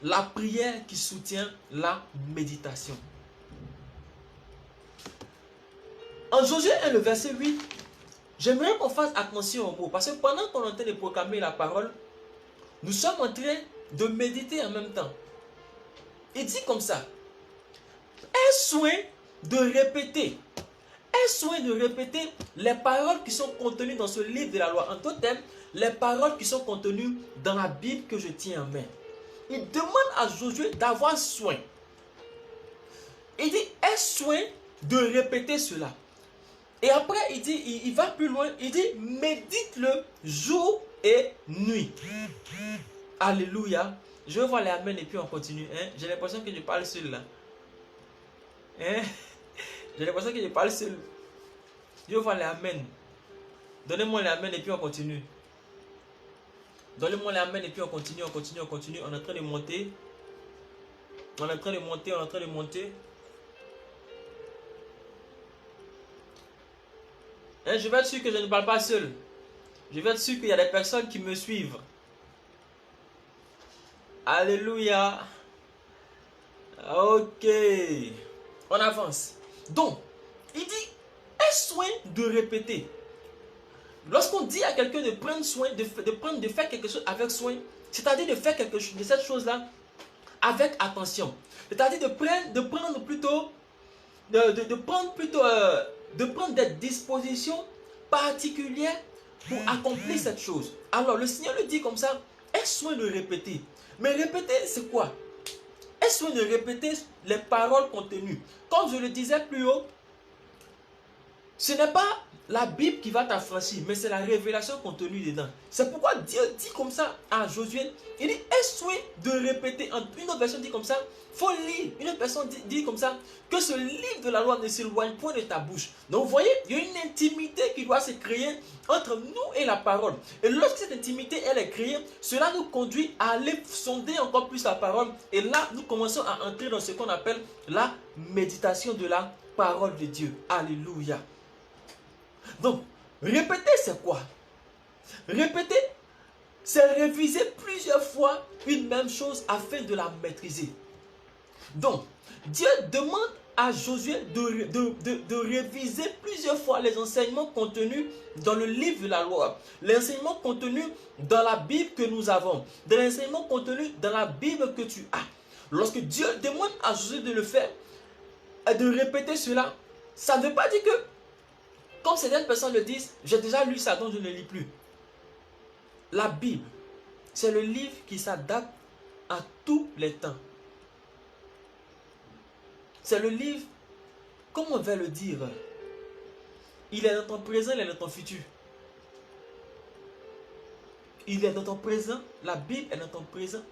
la prière qui soutient la méditation. En Josué 1, le verset 8, j'aimerais qu'on fasse attention aux mots. Parce que pendant qu'on est en train de proclamer la parole, nous sommes en train de méditer en même temps. Il dit comme ça. Aie soin de répéter. Aie soin de répéter les paroles qui sont contenues dans ce livre de la loi. En d'autres termes, les paroles qui sont contenues dans la Bible que je tiens en main. Il demande à Josué d'avoir soin. Il dit, aie soin de répéter cela. Et après, il va plus loin. Il dit, médite-le jour et nuit. Alléluia. Je vais voir les amens et puis on continue. Hein? J'ai l'impression que je parle seul là. Hein? J'ai l'impression que je parle seul. Je vais voir les amens. Donnez-moi les amens et puis on continue. Donnez-moi les amens et puis on continue, on continue, on continue. On est en train de monter. On est en train de monter, on est en train de monter. Hein, je vais être sûr que je ne parle pas seul. Je vais être sûr qu'il y a des personnes qui me suivent. Alléluia. Ok. On avance. Donc, il dit, aie soin de répéter. Lorsqu'on dit à quelqu'un de prendre soin, de faire quelque chose avec soin, c'est-à-dire de faire quelque chose de cette chose-là avec attention. C'est-à-dire de prendre des dispositions particulières pour accomplir cette chose. Alors, le Seigneur le dit comme ça, aie soin de répéter. Mais répéter, c'est quoi? Aie soin de répéter les paroles contenues. Comme je le disais plus haut, ce n'est pas la Bible qui va t'affranchir, mais c'est la révélation contenue dedans. C'est pourquoi Dieu dit comme ça à Josué. Il dit, aie soin de répéter. Une autre version dit comme ça, faut lire. Une autre version dit comme ça, que ce livre de la loi ne s'éloigne point de ta bouche. Donc vous voyez, il y a une intimité qui doit se créer entre nous et la parole. Et lorsque cette intimité elle est créée, cela nous conduit à aller sonder encore plus la parole. Et là, nous commençons à entrer dans ce qu'on appelle la méditation de la parole de Dieu. Alléluia. Donc, répéter, c'est quoi? Répéter, c'est réviser plusieurs fois une même chose afin de la maîtriser. Donc, Dieu demande à Josué de réviser plusieurs fois les enseignements contenus dans le livre de la loi, les enseignements contenus dans la Bible que nous avons, des enseignements contenus dans la Bible que tu as. Lorsque Dieu demande à Josué de le faire, de répéter cela, ça ne veut pas dire que, comme certaines personnes le disent, j'ai déjà lu ça, donc je ne lis plus. La Bible, c'est le livre qui s'adapte à tous les temps. C'est le livre, comment on va le dire? Il est dans ton présent, il est dans ton futur. Il est dans ton présent, la Bible est dans ton présent.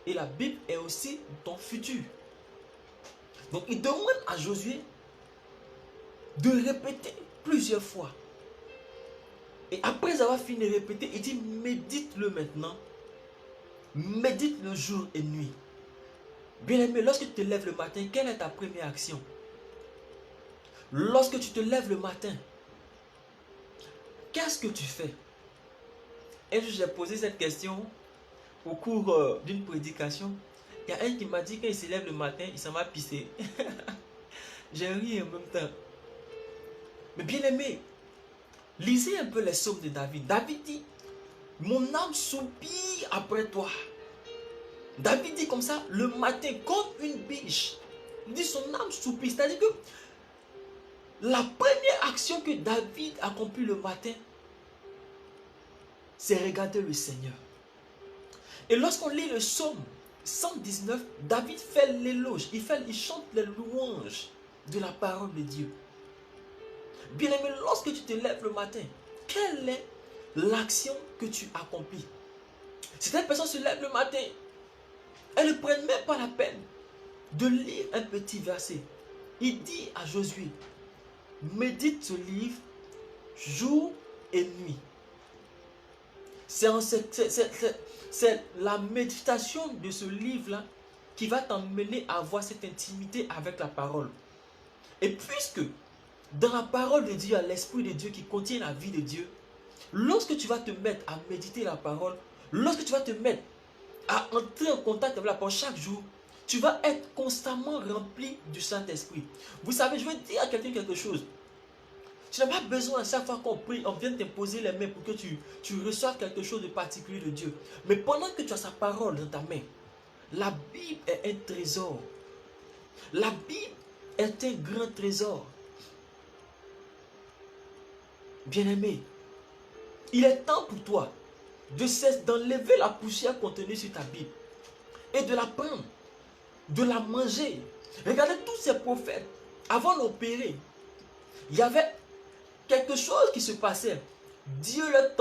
Et la Bible est aussi dans ton futur. Donc il demande à Josué de répéter plusieurs fois. Et après avoir fini de répéter, il dit médite-le maintenant. Médite-le jour et nuit. Bien aimé, lorsque tu te lèves le matin, quelle est ta première action? Lorsque tu te lèves le matin, qu'est-ce que tu fais? Et j'ai posé cette question au cours d'une prédication. Il y a un qui m'a dit quand il se lève le matin, il s'en va pisser. J'ai ri en même temps. Mais bien aimé, lisez un peu les psaumes de David. David dit, mon âme soupire après toi. David dit comme ça, le matin, comme une biche Il dit son âme soupire. C'est-à-dire que la première action que David accomplit le matin, c'est regarder le Seigneur. Et lorsqu'on lit le psaume 119, David fait l'éloge, il chante les louanges de la parole de Dieu. Bien aimé, lorsque tu te lèves le matin, quelle est l'action que tu accomplis? Certaines personnes se lèvent le matin, elles ne prennent même pas la peine de lire un petit verset. Il dit à Josué, médite ce livre jour et nuit. C'est la méditation de ce livre-là qui va t'emmener à avoir cette intimité avec la parole. Et puisque dans la parole de Dieu, il y a l'Esprit de Dieu qui contient la vie de Dieu, lorsque tu vas te mettre à méditer la parole, lorsque tu vas te mettre à entrer en contact avec la parole chaque jour, tu vas être constamment rempli du Saint-Esprit. Vous savez, je veux dire à quelqu'un quelque chose. Tu n'as pas besoin à chaque fois qu'on prie, on vient t'imposer les mains pour que tu reçoives quelque chose de particulier de Dieu. Mais pendant que tu as sa parole dans ta main, la Bible est un trésor. La Bible est un grand trésor. Bien-aimé, il est temps pour toi d'enlever la poussière contenue sur ta Bible et de la prendre, de la manger. Regardez tous ces prophètes, avant d'opérer, il y avait quelque chose qui se passait. Dieu leur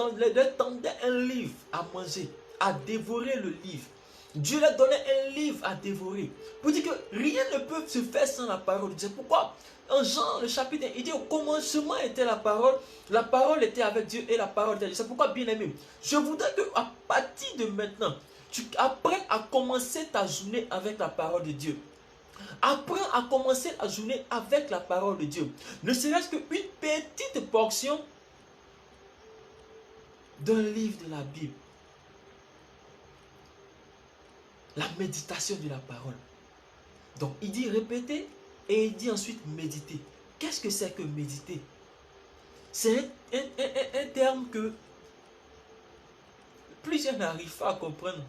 tendait un livre à manger, à dévorer le livre. Dieu leur donnait un livre à dévorer. Pour dire que rien ne peut se faire sans la parole. C'est pourquoi en Jean, le chapitre 1, il dit au commencement était la parole était avec Dieu et la parole était Dieu. C'est pourquoi, bien aimé, je voudrais qu'à partir de maintenant, tu apprennes à commencer ta journée avec la parole de Dieu. Apprends à commencer la journée avec la parole de Dieu. Ne serait-ce qu'une petite portion d'un livre de la Bible. La méditation de la parole. Donc, il dit répéter et il dit ensuite méditer. Qu'est-ce que c'est que méditer? C'est un terme que plusieurs n'arrivent pas à comprendre.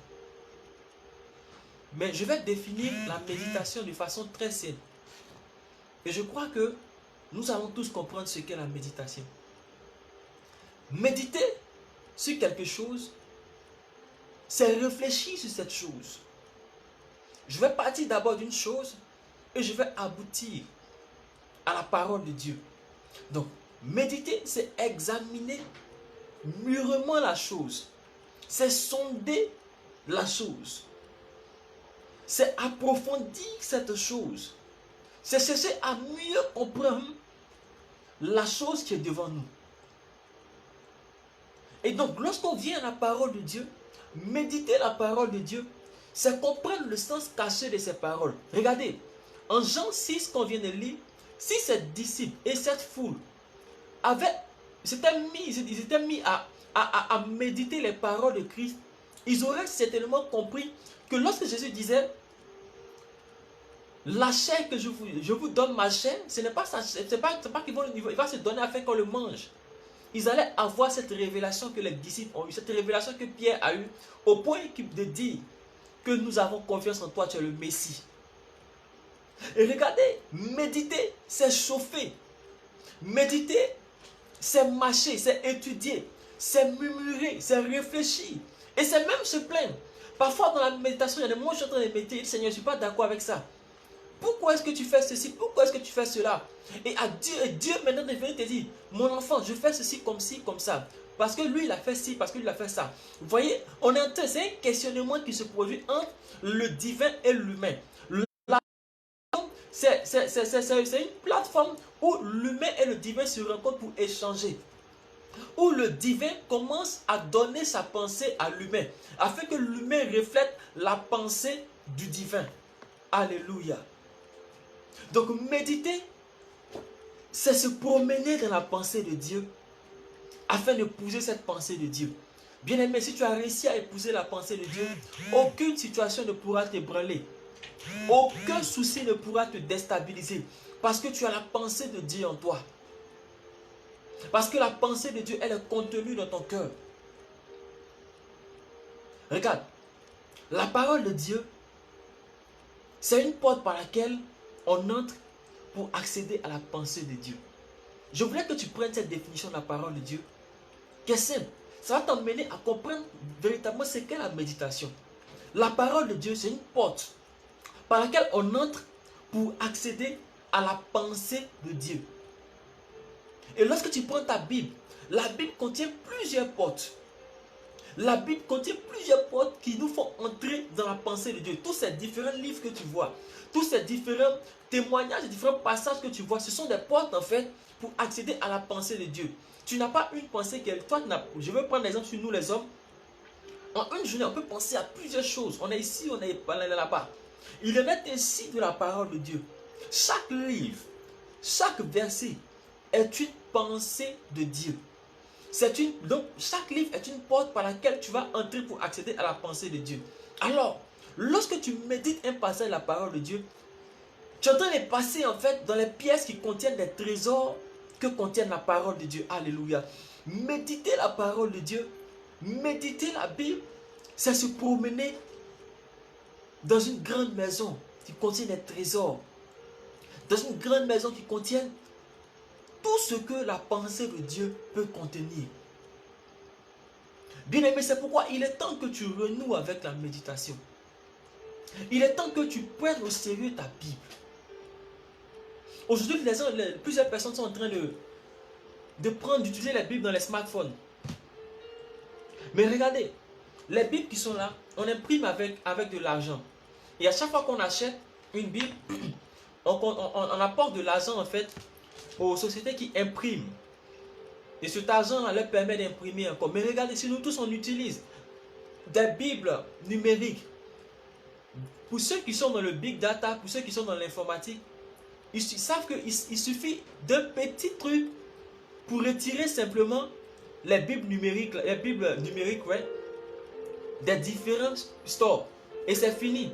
Mais je vais définir la méditation de façon très simple. Et je crois que nous allons tous comprendre ce qu'est la méditation. Méditer sur quelque chose, c'est réfléchir sur cette chose. Je vais partir d'abord d'une chose et je vais aboutir à la parole de Dieu. Donc, méditer, c'est examiner mûrement la chose. C'est sonder la chose. C'est approfondir cette chose. C'est chercher à mieux comprendre la chose qui est devant nous. Et donc, lorsqu'on vient à la parole de Dieu, méditer la parole de Dieu, c'est comprendre le sens caché de ces paroles. Regardez, en Jean 6 qu'on vient de lire, si ces disciples et cette foule s'étaient mis à méditer les paroles de Christ, ils auraient certainement compris que lorsque Jésus disait la chair que je vous donne ma chair, ce n'est pas ça, c'est pas qu'il va se donner afin qu'on le mange. Ils allaient avoir cette révélation que les disciples ont eu, cette révélation que Pierre a eue, au point de dire que nous avons confiance en toi, tu es le Messie. Et regardez, méditer, c'est chauffer. Méditer, c'est marcher, c'est étudier, c'est murmurer, c'est réfléchir. Et c'est même se plaindre. Parfois dans la méditation, il y a des moments où je suis en train de méditer, Seigneur, je ne suis pas d'accord avec ça. Pourquoi est-ce que tu fais ceci? Pourquoi est-ce que tu fais cela? Et Dieu maintenant de venir te dire, mon enfant, je fais ceci, comme ça. Parce que lui, il a fait ci, parce que lui, il a fait ça. Vous voyez, c'est un questionnement qui se produit entre le divin et l'humain. C'est une plateforme où l'humain et le divin se rencontrent pour échanger. Où le divin commence à donner sa pensée à l'humain, afin que l'humain reflète la pensée du divin. Alléluia. Donc méditer, c'est se promener dans la pensée de Dieu, afin d'épouser cette pensée de Dieu. Bien aimé, si tu as réussi à épouser la pensée de Dieu, aucune situation ne pourra t'ébranler. Aucun souci ne pourra te déstabiliser. Parce que tu as la pensée de Dieu en toi. Parce que la pensée de Dieu, elle est contenue dans ton cœur. Regarde, la parole de Dieu, c'est une porte par laquelle on entre pour accéder à la pensée de Dieu. Je voudrais que tu prennes cette définition de la parole de Dieu, qui est simple. Ça va t'emmener à comprendre véritablement ce qu'est la méditation. La parole de Dieu, c'est une porte par laquelle on entre pour accéder à la pensée de Dieu. Et lorsque tu prends ta Bible, la Bible contient plusieurs portes. La Bible contient plusieurs portes qui nous font entrer dans la pensée de Dieu. Tous ces différents livres que tu vois, tous ces différents témoignages, ces différents passages que tu vois, ce sont des portes en fait pour accéder à la pensée de Dieu. Tu n'as pas une pensée qui est... Toi, je veux prendre l'exemple sur nous les hommes. En une journée, on peut penser à plusieurs choses. On est ici, on est là-bas. Il en est ainsi de la parole de Dieu. Chaque livre, chaque verset est une pensée de Dieu. Donc, chaque livre est une porte par laquelle tu vas entrer pour accéder à la pensée de Dieu. Alors, lorsque tu médites un passage de la parole de Dieu, tu es en train de passer en fait dans les pièces qui contiennent les trésors que contient la parole de Dieu. Alléluia. Méditer la parole de Dieu, méditer la Bible, c'est se promener dans une grande maison qui contient des trésors. Dans une grande maison qui contient tout ce que la pensée de Dieu peut contenir. Bien-aimé, c'est pourquoi il est temps que tu renoues avec la méditation. Il est temps que tu prennes au sérieux ta Bible. Aujourd'hui, plusieurs personnes sont en train d'utiliser la Bible dans les smartphones. Mais regardez, les Bibles qui sont là, on imprime avec de l'argent. Et à chaque fois qu'on achète une Bible, on apporte de l'argent en fait aux sociétés qui impriment. Et cet argent leur permet d'imprimer encore. Mais regardez, si nous tous on utilise des Bibles numériques, pour ceux qui sont dans le big data, pour ceux qui sont dans l'informatique, ils savent qu'il suffit d'un petit truc pour retirer simplement les Bibles numériques, ouais, des différents stores. Et c'est fini.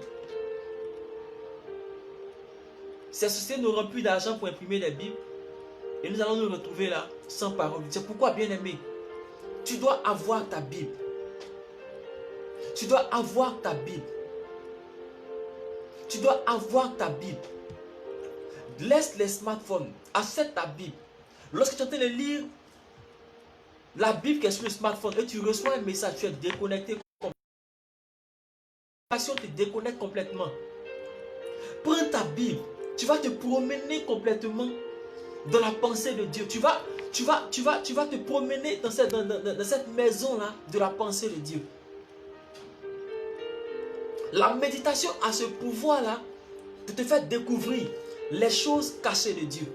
Ces sociétés n'auront plus d'argent pour imprimer les Bibles. Et nous allons nous retrouver là, sans parole. C'est pourquoi, bien-aimé, tu dois avoir ta Bible. Tu dois avoir ta Bible. Tu dois avoir ta Bible. Laisse les smartphones. Achète ta Bible. Lorsque tu es en train de lire la Bible qui est sur le smartphone et tu reçois un message, tu es déconnecté. Tu te déconnectes complètement. Prends ta Bible. Tu vas te promener complètement dans la pensée de Dieu. Tu vas te promener dans cette maison-là de la pensée de Dieu. La méditation a ce pouvoir-là de te faire découvrir les choses cachées de Dieu.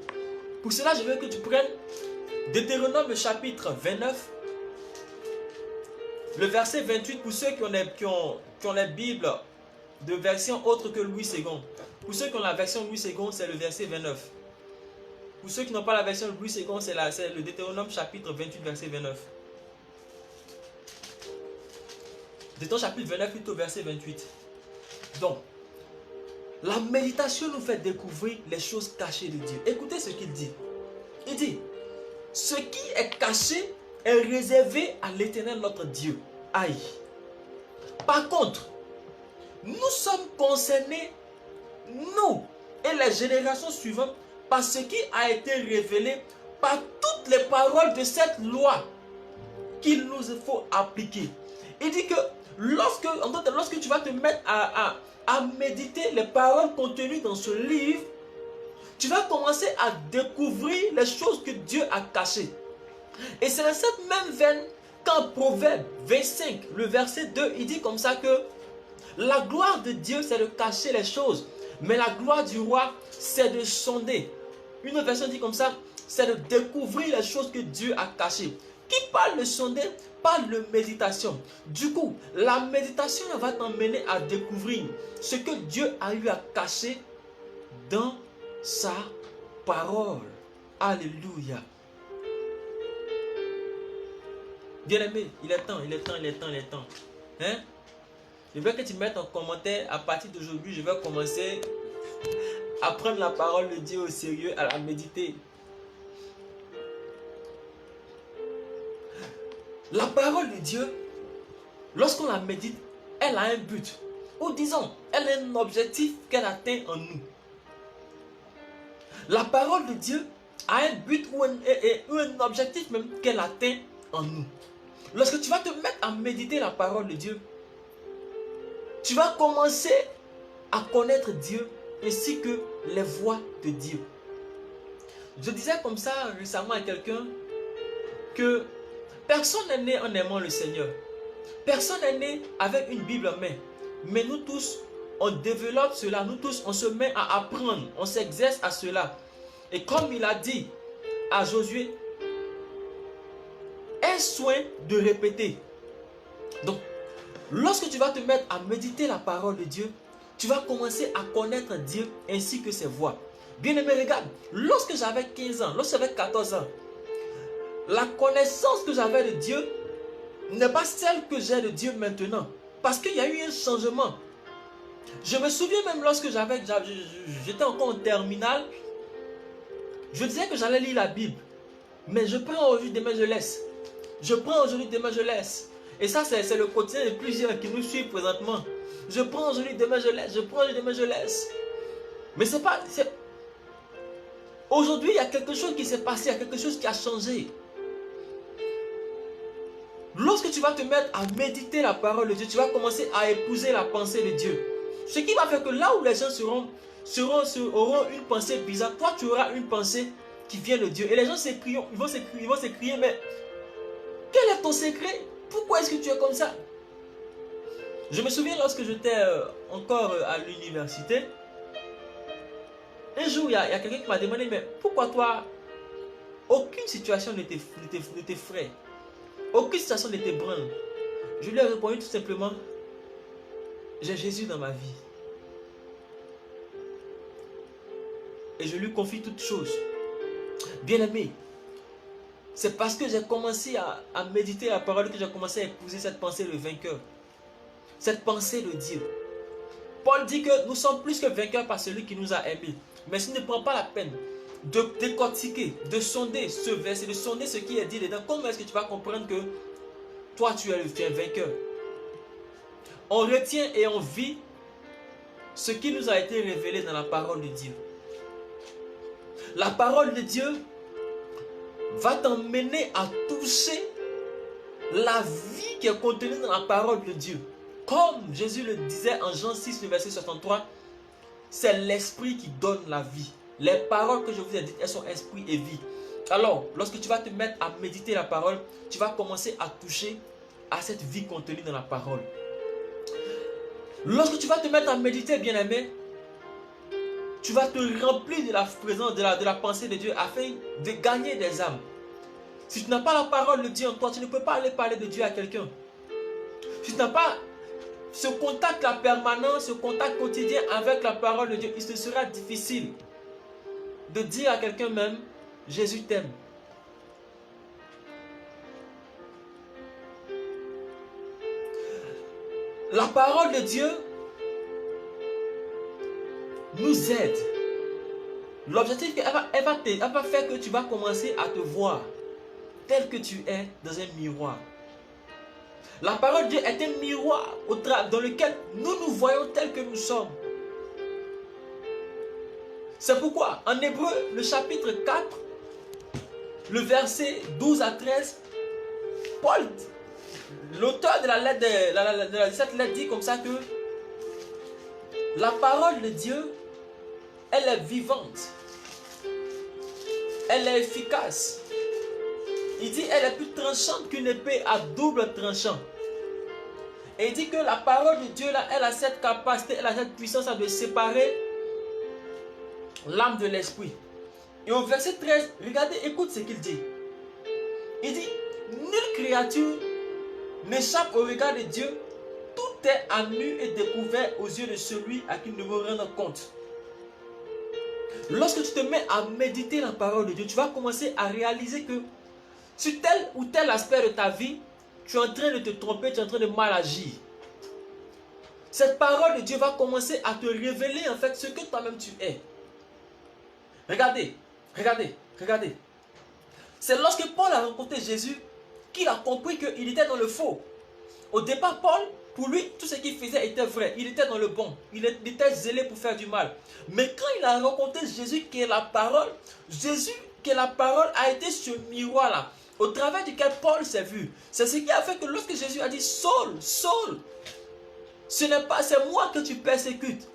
Pour cela, je veux que tu prennes Deutéronome chapitre 29, le verset 28 pour ceux qui ont les Bibles de version autre que Louis II. Pour ceux qui ont la version Louis II, c'est le verset 29. Pour ceux qui n'ont pas la version Louis II, c'est le Deutéronome chapitre 28, verset 29. Deutéronome chapitre 29, plutôt verset 28. Donc, la méditation nous fait découvrir les choses cachées de Dieu. Écoutez ce qu'il dit. Il dit, ce qui est caché est réservé à l'Éternel notre Dieu. Aïe. Par contre, nous sommes concernés, nous et les générations suivantes, par ce qui a été révélé par toutes les paroles de cette loi qu'il nous faut appliquer. Il dit que lorsque tu vas te mettre à méditer les paroles contenues dans ce livre, tu vas commencer à découvrir les choses que Dieu a cachées. Et c'est dans cette même veine qu'en Proverbe 25, le verset 2, il dit comme ça que la gloire de Dieu, c'est de cacher les choses, mais la gloire du roi, c'est de sonder. Une autre version dit comme ça, c'est de découvrir les choses que Dieu a cachées. Qui parle de sonder, parle de méditation. Du coup, la méditation va t'emmener à découvrir ce que Dieu a eu à cacher dans sa parole. Alléluia. Bien-aimé, il est temps. Hein? Je veux que tu mettes en commentaire, à partir d'aujourd'hui, je vais commencer à prendre la parole de Dieu au sérieux, à la méditer. La parole de Dieu, lorsqu'on la médite, elle a un but. Ou disons, elle a un objectif qu'elle atteint en nous. La parole de Dieu a un but ou un objectif même qu'elle atteint en nous. Lorsque tu vas te mettre à méditer la parole de Dieu, tu vas commencer à connaître Dieu ainsi que les voies de Dieu. Je disais comme ça récemment à quelqu'un que personne n'est né en aimant le Seigneur. Personne n'est né avec une Bible en main. Mais nous tous, on développe cela. Nous tous, on se met à apprendre. On s'exerce à cela. Et comme il a dit à Josué, aie soin de répéter. Donc, lorsque tu vas te mettre à méditer la parole de Dieu, tu vas commencer à connaître Dieu ainsi que ses voies. Bien-aimé, regarde, lorsque j'avais 15 ans, lorsque j'avais 14 ans, la connaissance que j'avais de Dieu n'est pas celle que j'ai de Dieu maintenant. Parce qu'il y a eu un changement. Je me souviens même lorsque j'étais encore en terminale, je disais que j'allais lire la Bible. Mais je prends aujourd'hui, demain je laisse. Je prends aujourd'hui, demain je laisse. Et ça, c'est le quotidien de plusieurs qui nous suivent présentement. Je prends aujourd'hui, demain je laisse. Je prends aujourd'hui, demain je laisse. Mais c'est pas... Aujourd'hui, il y a quelque chose qui s'est passé, il y a quelque chose qui a changé. Lorsque tu vas te mettre à méditer la parole de Dieu, tu vas commencer à épouser la pensée de Dieu. Ce qui va faire que là où les gens auront une pensée bizarre, toi tu auras une pensée qui vient de Dieu. Et les gens ils vont s'écrier, mais quel est ton secret? Pourquoi est-ce que tu es comme ça? Je me souviens lorsque j'étais encore à l'université, un jour il y a quelqu'un qui m'a demandé, mais pourquoi toi, aucune situation ne t'effraie? Aucune situation ne t'ébranle. Je lui ai répondu tout simplement, j'ai Jésus dans ma vie. Et je lui confie toutes choses. Bien-aimé, c'est parce que j'ai commencé à méditer la parole que j'ai commencé à épouser cette pensée de vainqueur. Cette pensée de Dieu. Paul dit que nous sommes plus que vainqueurs par celui qui nous a aimés. Mais s'il ne prend pas la peine de décortiquer, de sonder ce verset, de sonder ce qui est dit dedans, comment est-ce que tu vas comprendre que toi tu es un vainqueur? On retient et on vit ce qui nous a été révélé dans la parole de Dieu. La parole de Dieu va t'emmener à toucher la vie qui est contenue dans la parole de Dieu. Comme Jésus le disait en Jean 6, le verset 63, c'est l'esprit qui donne la vie. Les paroles que je vous ai dites, elles sont esprit et vie. Alors, lorsque tu vas te mettre à méditer la parole, tu vas commencer à toucher à cette vie contenue dans la parole. Lorsque tu vas te mettre à méditer, bien-aimé, tu vas te remplir de la présence, de la pensée de Dieu afin de gagner des âmes. Si tu n'as pas la parole de Dieu en toi, tu ne peux pas aller parler de Dieu à quelqu'un. Si tu n'as pas ce contact-là permanent, ce contact quotidien avec la parole de Dieu, il te sera difficile de dire à quelqu'un même, Jésus t'aime. La parole de Dieu nous aide. L'objectif, elle va faire que tu vas commencer à te voir tel que tu es dans un miroir. La parole de Dieu est un miroir dans lequel nous nous voyons tel que nous sommes. C'est pourquoi en Hébreu, le chapitre 4, le verset 12 à 13, Paul, l'auteur de la lettre de cette lettre dit comme ça que la parole de Dieu, elle est vivante, elle est efficace. Il dit elle est plus tranchante qu'une épée à double tranchant. Et il dit que la parole de Dieu là, elle a cette capacité, elle a cette puissance de séparer l'âme de l'esprit. Et au verset 13, regardez, écoute ce qu'il dit. Il dit, nulle créature n'échappe au regard de Dieu, tout est à nu et découvert aux yeux de celui à qui nous devons rendre compte. Lorsque tu te mets à méditer la parole de Dieu, tu vas commencer à réaliser que sur tel ou tel aspect de ta vie, tu es en train de te tromper, tu es en train de mal agir. Cette parole de Dieu va commencer à te révéler en fait ce que toi-même tu es. Regardez, regardez, regardez. C'est lorsque Paul a rencontré Jésus qu'il a compris qu'il était dans le faux. Au départ, Paul, Pour lui, tout ce qu'il faisait était vrai. Il était dans le bon. Il était zélé pour faire du mal. Mais quand il a rencontré Jésus qui est la parole, Jésus qui est la parole a été ce miroir-là, au travers duquel Paul s'est vu. C'est ce qui a fait que lorsque Jésus a dit « Saul, Saul », ce n'est pas, c'est moi que tu persécutes.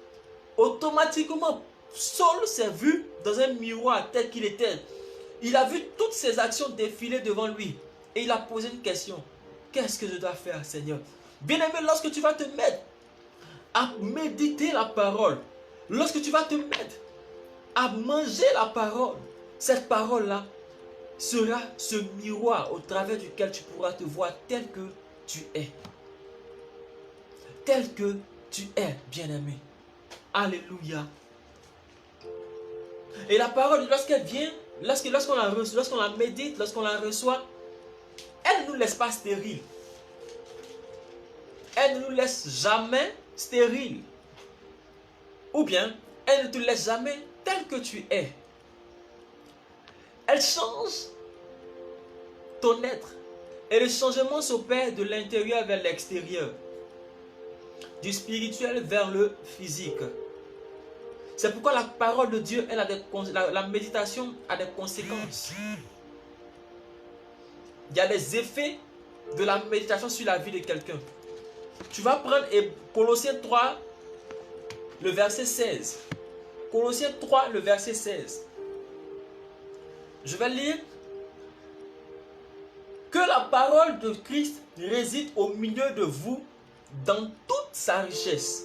Automatiquement, Saul s'est vu dans un miroir tel qu'il était. Il a vu toutes ses actions défiler devant lui. Et il a posé une question. Qu'est-ce que je dois faire, Seigneur? Bien-aimé, lorsque tu vas te mettre à méditer la parole, lorsque tu vas te mettre à manger la parole, cette parole-là sera ce miroir au travers duquel tu pourras te voir tel que tu es. Tel que tu es, bien-aimé. Alléluia. Et la parole, lorsqu'elle vient, lorsqu'on la médite, lorsqu'on la reçoit, elle ne nous laisse pas stériles. Elle ne nous laisse jamais stériles. Ou bien, elle ne te laisse jamais tel que tu es. Elle change ton être. Et le changement s'opère de l'intérieur vers l'extérieur. Du spirituel vers le physique. C'est pourquoi la parole de Dieu, la méditation a des conséquences. Il y a des effets de la méditation sur la vie de quelqu'un. Tu vas prendre Colossiens 3, le verset 16. Colossiens 3, le verset 16. Je vais lire. Que la parole de Christ réside au milieu de vous dans toute sa richesse.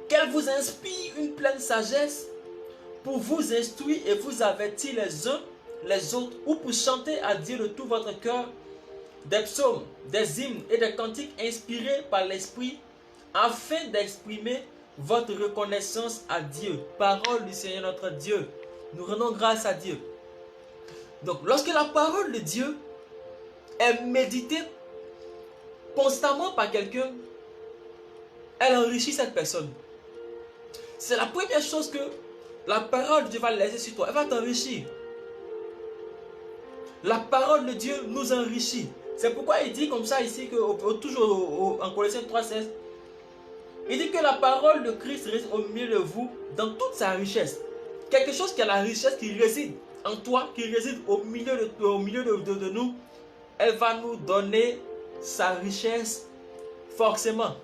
Qu'elle vous inspire une pleine sagesse pour vous instruire et vous avertir les uns les autres, ou pour chanter à Dieu de tout votre cœur des psaumes, des hymnes et des cantiques inspirés par l'Esprit, afin d'exprimer votre reconnaissance à Dieu. Parole du Seigneur notre Dieu. Nous rendons grâce à Dieu. Donc, lorsque la parole de Dieu est méditée constamment par quelqu'un, elle enrichit cette personne. C'est la première chose que la parole de Dieu va laisser sur toi. Elle va t'enrichir. La parole de Dieu nous enrichit. C'est pourquoi il dit comme ça ici, toujours en Colossiens 3,16, il dit que la parole de Christ réside au milieu de vous dans toute sa richesse. Quelque chose qui a la richesse qui réside en toi, qui réside au milieu de nous, elle va nous donner sa richesse forcément.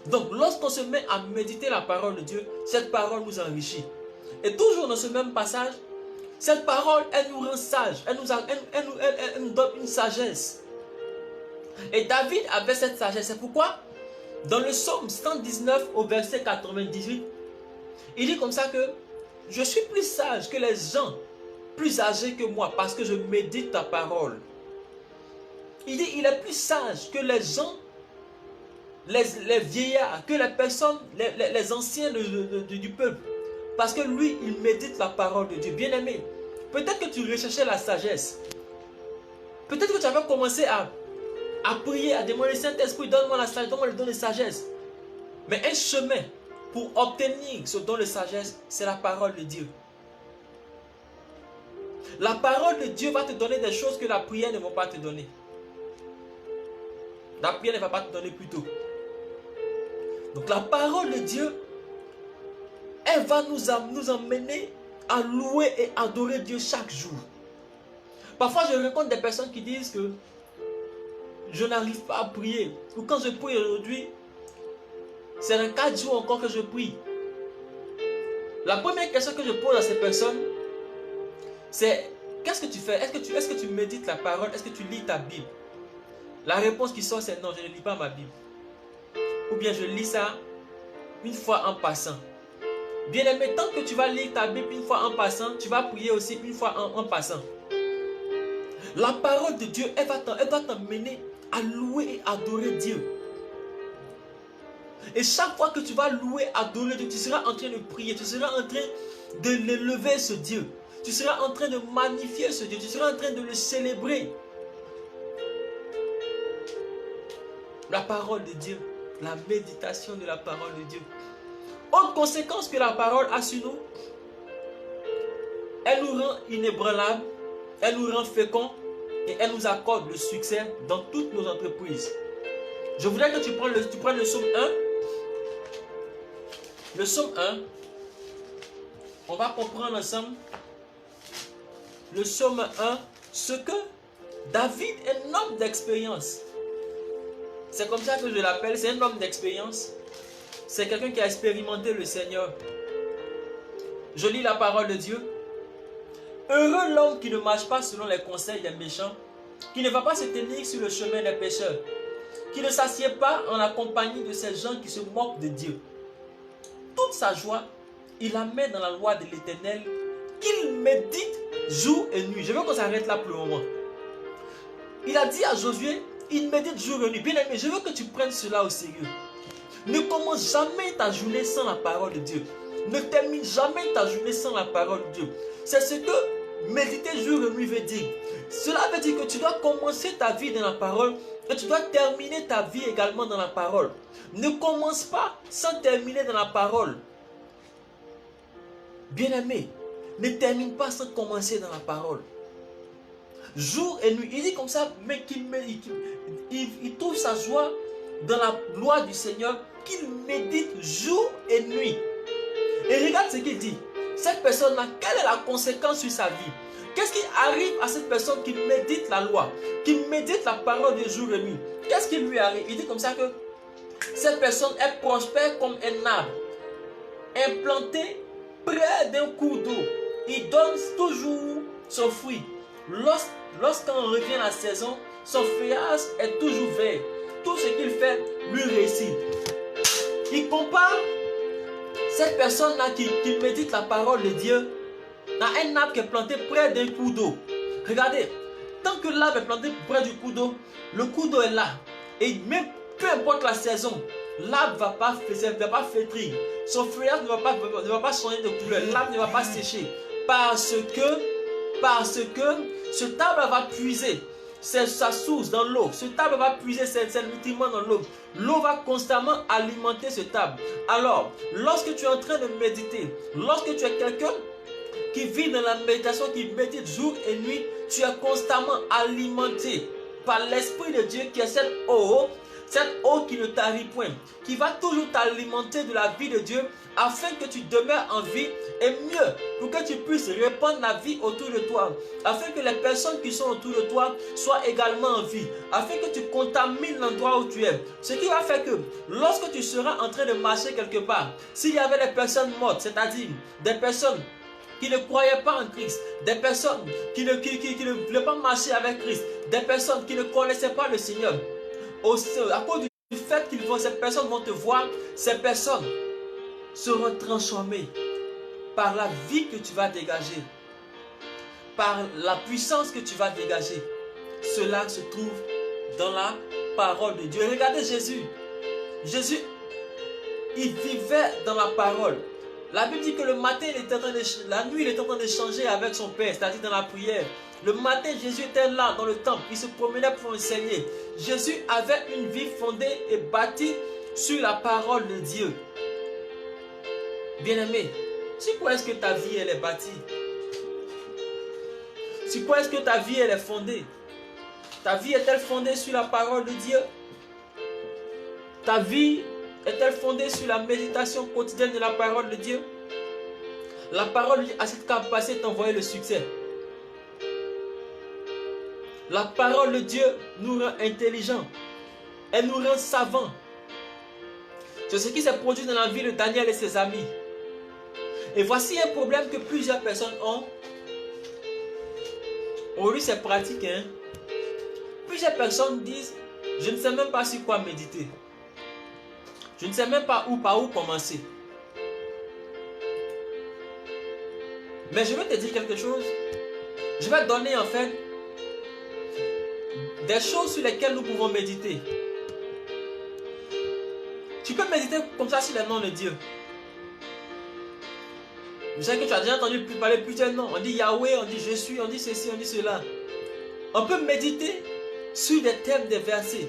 Donc lorsqu'on se met à méditer la parole de Dieu, cette parole nous enrichit. Et toujours dans ce même passage, cette parole, elle nous rend sages, elle nous donne une sagesse. Et David avait cette sagesse. C'est pourquoi, dans le psaume 119 au verset 98, il dit comme ça que je suis plus sage que les gens plus âgés que moi parce que je médite ta parole. Il dit il est plus sage que les gens, les vieillards, que les personnes, les anciens du peuple. Parce que lui, il médite la parole de Dieu. Bien-aimé, peut-être que tu recherchais la sagesse. Peut-être que tu avais commencé à prier, à demander Saint-Esprit, donne-moi la sagesse, donne-moi le don de sagesse. Mais un chemin pour obtenir ce don de sagesse, c'est la parole de Dieu. La parole de Dieu va te donner des choses que la prière ne va pas te donner. La prière ne va pas te donner plus tôt. Donc la parole de Dieu, elle va nous emmener à louer et adorer Dieu chaque jour. Parfois, je rencontre des personnes qui disent que je n'arrive pas à prier. Ou quand je prie aujourd'hui, c'est dans 4 jours encore que je prie. La première question que je pose à ces personnes, c'est qu'est-ce que tu fais? Est-ce que tu médites la parole? Est-ce que tu lis ta Bible? La réponse qui sort, c'est non, je ne lis pas ma Bible. Ou bien je lis ça une fois en passant. Bien aimé, tant que tu vas lire ta Bible une fois en passant, tu vas prier aussi une fois en passant. La parole de Dieu, elle va t'emmener à louer et adorer Dieu. Et chaque fois que tu vas louer, adorer Dieu, tu seras en train de prier, tu seras en train de l'élever ce Dieu. Tu seras en train de magnifier ce Dieu, tu seras en train de le célébrer. La parole de Dieu, la méditation de la parole de Dieu. Autre conséquence que la parole a sur nous, elle nous rend inébranlables, elle nous rend féconds et elle nous accorde le succès dans toutes nos entreprises. Je voudrais que tu prennes le psaume 1. Le psaume 1. On va comprendre ensemble. Le psaume 1. Ce que David est un homme d'expérience. C'est comme ça que je l'appelle. C'est un homme d'expérience. C'est quelqu'un qui a expérimenté le Seigneur. Je lis la parole de Dieu. Heureux l'homme qui ne marche pas selon les conseils des méchants, qui ne va pas se tenir sur le chemin des pécheurs, qui ne s'assied pas en la compagnie de ces gens qui se moquent de Dieu. Toute sa joie, il la met dans la loi de l'Éternel, qu'il médite jour et nuit. Je veux qu'on s'arrête là pour le moment. Il a dit à Josué, il médite jour et nuit. Bien aimé, je veux que tu prennes cela au sérieux. Ne commence jamais ta journée sans la parole de Dieu. Ne termine jamais ta journée sans la parole de Dieu. C'est ce que méditer jour et nuit veut dire. Cela veut dire que tu dois commencer ta vie dans la parole et tu dois terminer ta vie également dans la parole. Ne commence pas sans terminer dans la parole. Bien-aimé, ne termine pas sans commencer dans la parole. Jour et nuit, il dit comme ça, mais il trouve sa joie dans la loi du Seigneur, qu'il médite jour et nuit. Et regarde ce qu'il dit. Cette personne-là, quelle est la conséquence sur sa vie? Qu'est-ce qui arrive à cette personne qui médite la loi, qui médite la parole de jour et nuit? Qu'est-ce qui lui arrive? Il dit comme ça que cette personne est prospère comme un arbre, implanté près d'un cours d'eau. Il donne toujours son fruit. Lorsqu'on revient la saison, son feuillage est toujours vert. Tout ce qu'il fait lui réussit. Il compare cette personne-là qui médite la parole de Dieu à un arbre qui est planté près d'un cours d'eau. Regardez, tant que l'arbre est planté près du cours d'eau, le cours d'eau est là. Et même peu importe la saison, l'arbre ne va pas flétrir. Son feuillage ne va pas changer de couleur. L'arbre ne va pas sécher. Parce que cet arbre va puiser sa source dans l'eau. Cet arbre va puiser ses nutriments dans l'eau. L'eau va constamment alimenter cet arbre. Alors, lorsque tu es en train de méditer, lorsque tu es quelqu'un qui vit dans la méditation, qui médite jour et nuit, tu es constamment alimenté par l'Esprit de Dieu qui est cette eau qui ne tarit point, qui va toujours t'alimenter de la vie de Dieu afin que tu demeures en vie et mieux, pour que tu puisses répandre la vie autour de toi, afin que les personnes qui sont autour de toi soient également en vie, afin que tu contamines l'endroit où tu es. Ce qui va faire que lorsque tu seras en train de marcher quelque part, s'il y avait des personnes mortes, c'est-à-dire des personnes qui ne croyaient pas en Christ, des personnes qui ne voulaient pas marcher avec Christ, des personnes qui ne connaissaient pas le Seigneur, à cause du fait que ces personnes vont te voir, ces personnes seront transformées par la vie que tu vas dégager, par la puissance que tu vas dégager. Cela se trouve dans la parole de Dieu. Regardez Jésus. Jésus, il vivait dans la parole. La Bible dit que le matin, la nuit, il était en train d'échanger avec son Père, c'est-à-dire dans la prière. Le matin, Jésus était là dans le temple, il se promenait pour enseigner. Jésus avait une vie fondée et bâtie sur la parole de Dieu. Bien-aimé, sur quoi est-ce que ta vie elle est bâtie? Sur quoi est-ce que ta vie elle est fondée? Ta vie est-elle fondée sur la parole de Dieu? Ta vie est-elle fondée sur la méditation quotidienne de la parole de Dieu? La parole de Dieu a cette capacité d'envoyer le succès. La parole de Dieu nous rend intelligents. Elle nous rend savants. C'est ce qui s'est produit dans la vie de Daniel et ses amis. Et voici un problème que plusieurs personnes ont. Aujourd'hui, c'est pratique. Plusieurs personnes disent, je ne sais même pas sur quoi méditer. Je ne sais même pas par où commencer. Mais je vais te dire quelque chose. Je vais te donner en fait des choses sur lesquelles nous pouvons méditer. Tu peux méditer comme ça sur les noms de Dieu. Je sais que tu as déjà entendu parler plusieurs noms. On dit Yahweh, on dit je suis, on dit ceci, on dit cela. On peut méditer sur des thèmes, des versets.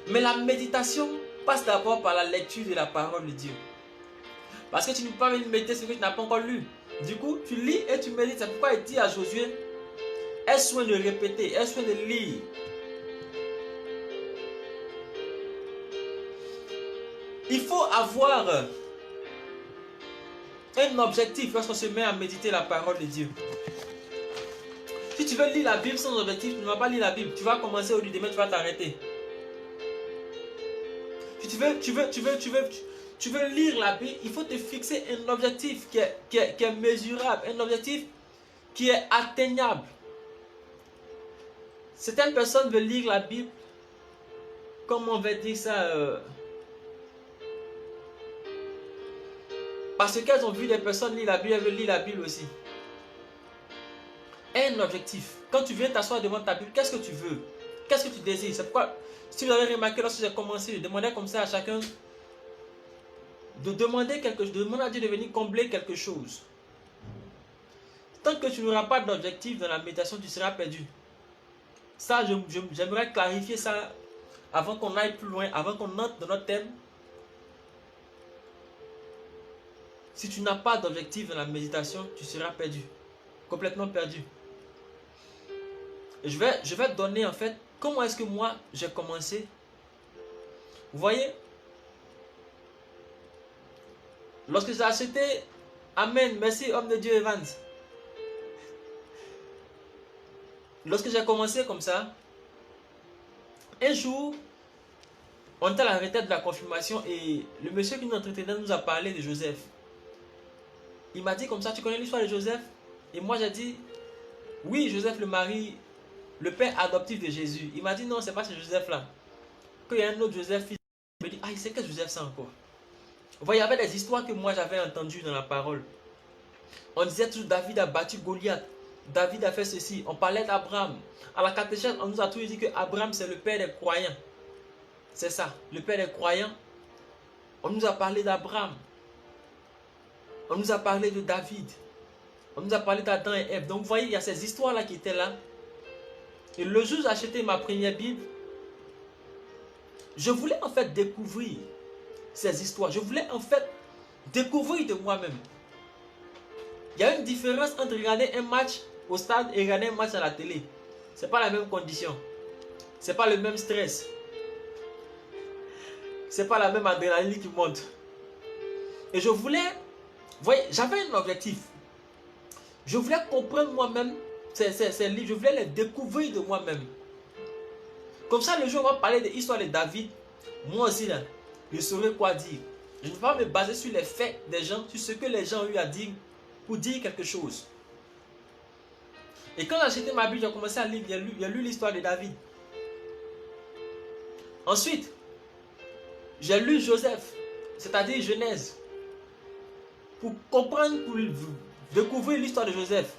Mais la méditation passe d'abord par la lecture de la parole de Dieu. Parce que tu ne peux pas méditer ce que tu n'as pas encore lu. Du coup, tu lis et tu médites. C'est pourquoi il dit à Josué, aie soin de répéter, aie soin de lire. Il faut avoir un objectif lorsqu'on se met à méditer la parole de Dieu. Si tu veux lire la Bible sans objectif, tu ne vas pas lire la Bible. Tu vas commencer au lieu demain, tu vas t'arrêter. Si tu veux lire la Bible, il faut te fixer un objectif qui est mesurable, un objectif qui est atteignable. Certaines personnes veulent lire la Bible, comme on va dire ça, parce qu'elles ont vu des personnes lire la Bible, elles veulent lire la Bible aussi. Un objectif. Quand tu viens t'asseoir devant ta Bible, qu'est-ce que tu veux? Qu'est-ce que tu désires? C'est pourquoi, si vous avez remarqué, lorsque j'ai commencé, je demandais comme ça à chacun de demander quelque chose, de demander à Dieu de venir combler quelque chose. Tant que tu n'auras pas d'objectif dans la méditation, tu seras perdu. Ça, j'aimerais clarifier ça avant qu'on aille plus loin, avant qu'on entre dans notre thème. Si tu n'as pas d'objectif dans la méditation, tu seras perdu. Complètement perdu. Et je vais te donner en fait comment est-ce que moi j'ai commencé. Vous voyez, lorsque j'ai acheté, amen, merci homme de Dieu Evans. Lorsque j'ai commencé comme ça, un jour, on était à la retraite de la confirmation et le monsieur qui nous entretenait nous a parlé de Joseph. Il m'a dit comme ça, tu connais l'histoire de Joseph? Et moi j'ai dit, oui, Joseph le mari, le père adoptif de Jésus. Il m'a dit, non, c'est pas ce Joseph-là. Qu'il y a un autre Joseph, il me dit, ah, c'est quel Joseph ça encore? Vous voyez, il y avait des histoires que moi j'avais entendues dans la parole. On disait toujours, David a battu Goliath. David a fait ceci. On parlait d'Abraham. À la catéchèse, on nous a toujours dit que Abraham, c'est le père des croyants. C'est ça, le père des croyants. On nous a parlé d'Abraham. On nous a parlé de David. On nous a parlé d'Adam et Ève. Donc vous voyez, il y a ces histoires-là qui étaient là. Et le jour où j'ai acheté ma première Bible, je voulais en fait découvrir ces histoires. Je voulais en fait découvrir de moi-même. Il y a une différence entre regarder un match au stade et regarder un match à la télé. Ce n'est pas la même condition. Ce n'est pas le même stress. Ce n'est pas la même adrénaline qui monte. Et je voulais, vous voyez, j'avais un objectif. Je voulais comprendre moi-même ces livres. Je voulais les découvrir de moi-même. Comme ça, le jour où on va parler de l'histoire de David, moi aussi, là, je saurais quoi dire. Je ne vais pas me baser sur les faits des gens, sur ce que les gens ont eu à dire pour dire quelque chose. Et quand j'ai acheté ma Bible, j'ai commencé à lire, j'ai lu l'histoire de David. Ensuite, j'ai lu Joseph, c'est-à-dire Genèse, pour comprendre, pour découvrir l'histoire de Joseph.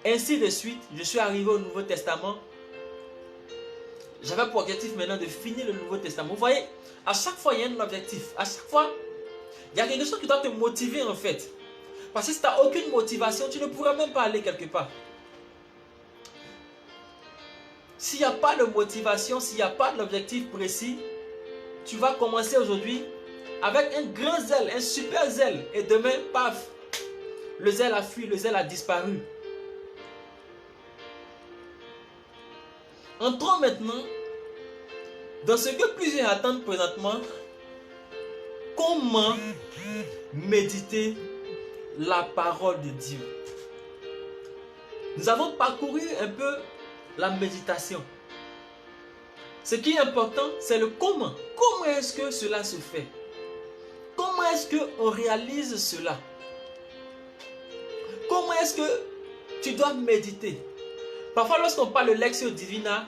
Ainsi de suite, je suis arrivé au Nouveau Testament. J'avais pour objectif maintenant de finir le Nouveau Testament. Vous voyez, à chaque fois, il y a un objectif. À chaque fois, il y a quelque chose qui doit te motiver en fait. Parce que si tu n'as aucune motivation, tu ne pourras même pas aller quelque part. S'il n'y a pas de motivation, s'il n'y a pas d'objectif précis, tu vas commencer aujourd'hui avec un grand zèle, un super zèle. Et demain, paf, le zèle a fui, le zèle a disparu. Entrons maintenant dans ce que plusieurs attendent présentement. Comment méditer la parole de Dieu? Nous avons parcouru un peu la méditation. Ce qui est important, c'est le comment. Comment est-ce que cela se fait? Comment est-ce qu'on réalise cela? Comment est-ce que tu dois méditer? Parfois, lorsqu'on parle de Lectio Divina,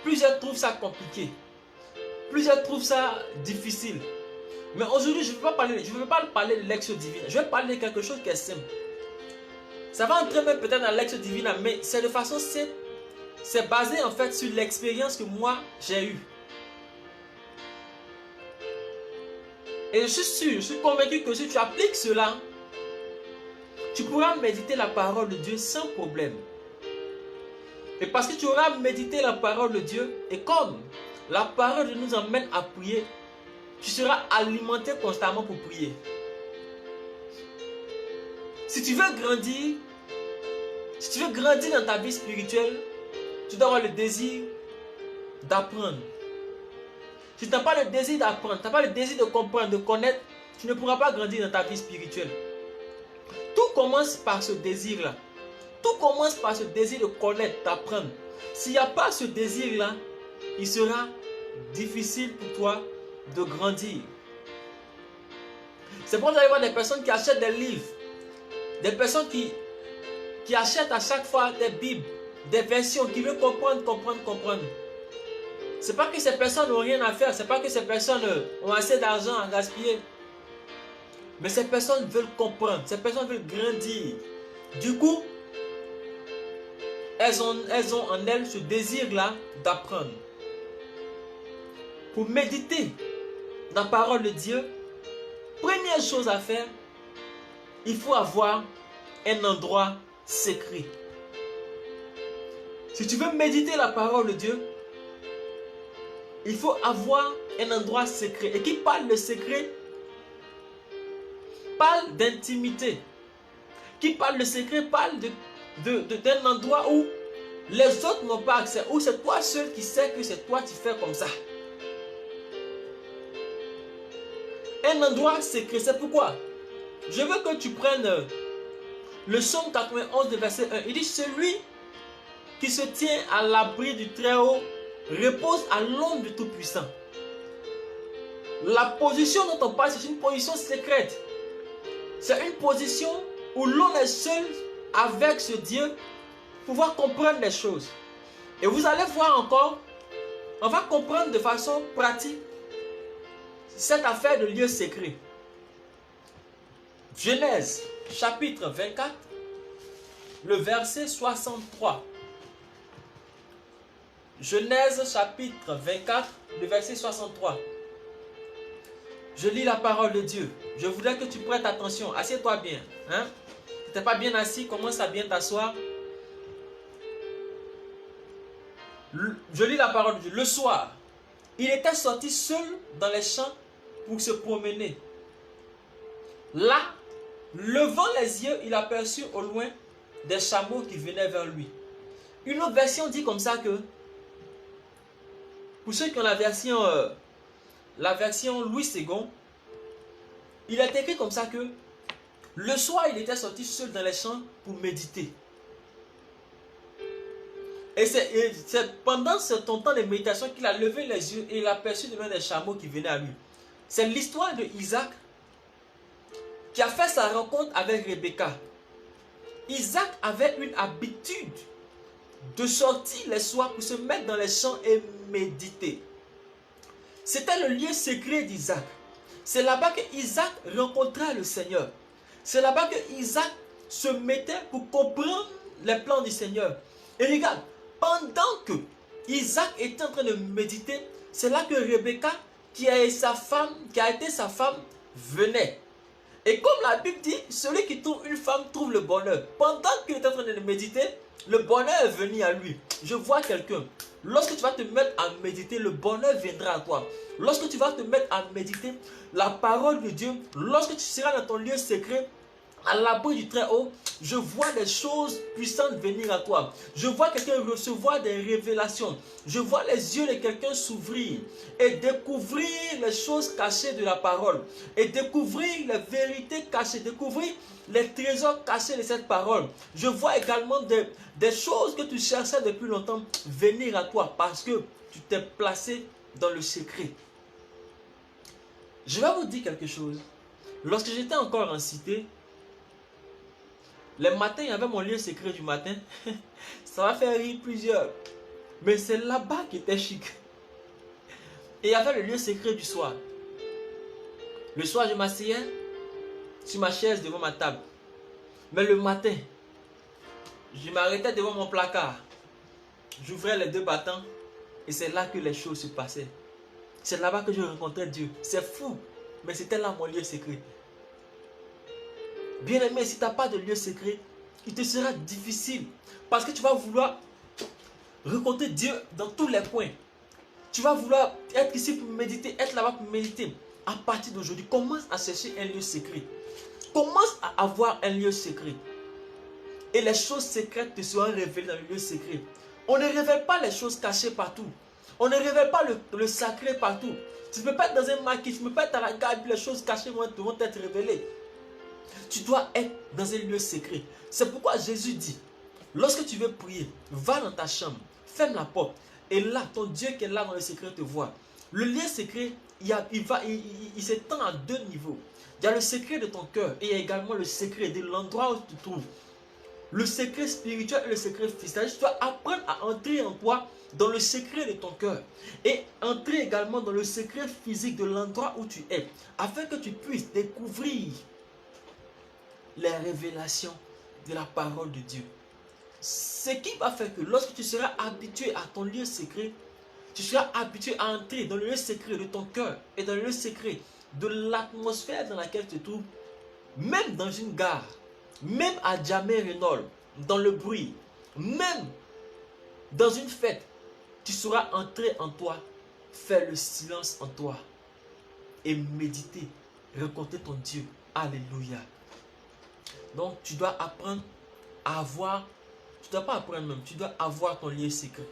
plusieurs trouvent ça compliqué. Plusieurs trouvent ça difficile. Mais aujourd'hui, je ne veux pas parler de Lectio Divina. Je vais parler de quelque chose qui est simple. Ça va entrer même peut-être dans Lectio Divina, mais c'est de façon simple. C'est basé en fait sur l'expérience que moi j'ai eue. Et je suis sûr, je suis convaincu que si tu appliques cela, tu pourras méditer la parole de Dieu sans problème. Et parce que tu auras médité la parole de Dieu, et comme la parole de Dieu nous emmène à prier, tu seras alimenté constamment pour prier. Si tu veux grandir, dans ta vie spirituelle, tu dois avoir le désir d'apprendre. Si tu n'as pas le désir d'apprendre, tu n'as pas le désir de comprendre, de connaître, tu ne pourras pas grandir dans ta vie spirituelle. Tout commence par ce désir-là. Tout commence par ce désir de connaître, d'apprendre. S'il n'y a pas ce désir-là, il sera difficile pour toi de grandir. C'est pourquoi vous allez voir des personnes qui achètent des livres, des personnes qui achètent à chaque fois des Bibles, des versions, qui veulent comprendre. C'est pas que ces personnes n'ont rien à faire, c'est pas que ces personnes ont assez d'argent à gaspiller. Mais ces personnes veulent comprendre, ces personnes veulent grandir. Du coup, elles ont en elles ce désir-là d'apprendre. Pour méditer dans la parole de Dieu, première chose à faire, il faut avoir un endroit secret. Si tu veux méditer la parole de Dieu, il faut avoir un endroit secret. Et qui parle de secret, parle d'intimité. Qui parle de secret, parle d'un endroit où les autres n'ont pas accès. Où c'est toi seul qui sais que c'est toi qui fais comme ça. Un endroit secret, c'est pourquoi je veux que tu prennes le psaume 91 de verset 1. Il dit, celui qui se tient à l'abri du Très-Haut repose à l'ombre du Tout-Puissant. La position dont on parle, c'est une position secrète. C'est une position où l'on est seul avec ce Dieu pour pouvoir comprendre les choses. Et vous allez voir encore, on va comprendre de façon pratique cette affaire de lieu secret. Genèse chapitre 24, le verset 63. Genèse chapitre 24, le verset 63. Je lis la parole de Dieu. Je voudrais que tu prêtes attention. Assieds-toi bien. Hein? Si tu n'es pas bien assis, commence à bien t'asseoir. Je lis la parole de Dieu. Le soir, il était sorti seul dans les champs pour se promener. Là, levant les yeux, il aperçut au loin des chameaux qui venaient vers lui. Une autre version dit comme ça que, pour ceux qui ont la version Louis II, il est écrit comme ça que le soir, il était sorti seul dans les champs pour méditer. Et c'est pendant ce temps de méditation qu'il a levé les yeux et il a aperçu devant des chameaux qui venaient à lui. C'est l'histoire de Isaac qui a fait sa rencontre avec Rebecca. Isaac avait une habitude de sortir les soirs pour se mettre dans les champs et méditer. C'était le lieu secret d'Isaac. C'est là-bas que Isaac rencontra le Seigneur. C'est là-bas que Isaac se mettait pour comprendre les plans du Seigneur. Et regarde, pendant que Isaac était en train de méditer, c'est là que Rebecca, qui a été sa femme, venait. Et comme la Bible dit, celui qui trouve une femme trouve le bonheur. Pendant qu'il était en train de méditer, le bonheur est venu à lui. Je vois quelqu'un. Lorsque tu vas te mettre à méditer, le bonheur viendra à toi. Lorsque tu vas te mettre à méditer la parole de Dieu, lorsque tu seras dans ton lieu secret, à l'abri du Très-Haut, je vois des choses puissantes venir à toi. Je vois quelqu'un recevoir des révélations. Je vois les yeux de quelqu'un s'ouvrir et découvrir les choses cachées de la parole. Et découvrir les vérités cachées, découvrir les trésors cachés de cette parole. Je vois également des choses que tu cherchais depuis longtemps venir à toi parce que tu t'es placé dans le secret. Je vais vous dire quelque chose. Lorsque j'étais encore en cité, les matins, il y avait mon lieu secret du matin. Ça va faire rire plusieurs. Mais c'est là-bas qui était chic. Et il y avait le lieu secret du soir. Le soir, je m'asseyais sur ma chaise devant ma table. Mais le matin, je m'arrêtais devant mon placard. J'ouvrais les deux battants. Et c'est là que les choses se passaient. C'est là-bas que je rencontrais Dieu. C'est fou. Mais c'était là mon lieu secret. Bien aimé, si tu n'as pas de lieu secret, il te sera difficile. Parce que tu vas vouloir rencontrer Dieu dans tous les points. Tu vas vouloir être ici pour méditer, être là-bas pour méditer. À partir d'aujourd'hui, commence à chercher un lieu secret. Commence à avoir un lieu secret. Et les choses secrètes te seront révélées dans le lieu secret. On ne révèle pas les choses cachées partout. On ne révèle pas le sacré partout. Tu ne peux pas être dans un maquis, tu ne peux pas être à la gare, les choses cachées vont être révélées. Tu dois être dans un lieu secret. C'est pourquoi Jésus dit, lorsque tu veux prier, va dans ta chambre, ferme la porte. Et là, ton Dieu qui est là dans le secret te voit. Le lieu secret, il s'étend à deux niveaux. Il y a le secret de ton cœur et il y a également le secret de l'endroit où tu te trouves. Le secret spirituel et le secret physique. Tu dois apprendre à entrer en toi dans le secret de ton cœur et entrer également dans le secret physique de l'endroit où tu es, afin que tu puisses découvrir les révélations de la parole de Dieu. Ce qui va faire que lorsque tu seras habitué à ton lieu secret, tu seras habitué à entrer dans le lieu secret de ton cœur et dans le lieu secret de l'atmosphère dans laquelle tu te trouves, même dans une gare, même à Jamé Renault, dans le bruit, même dans une fête, tu sauras entrer en toi, faire le silence en toi et méditer, rencontrer ton Dieu. Alléluia. Donc tu dois apprendre à avoir, tu ne dois pas apprendre même, tu dois avoir ton lieu secret.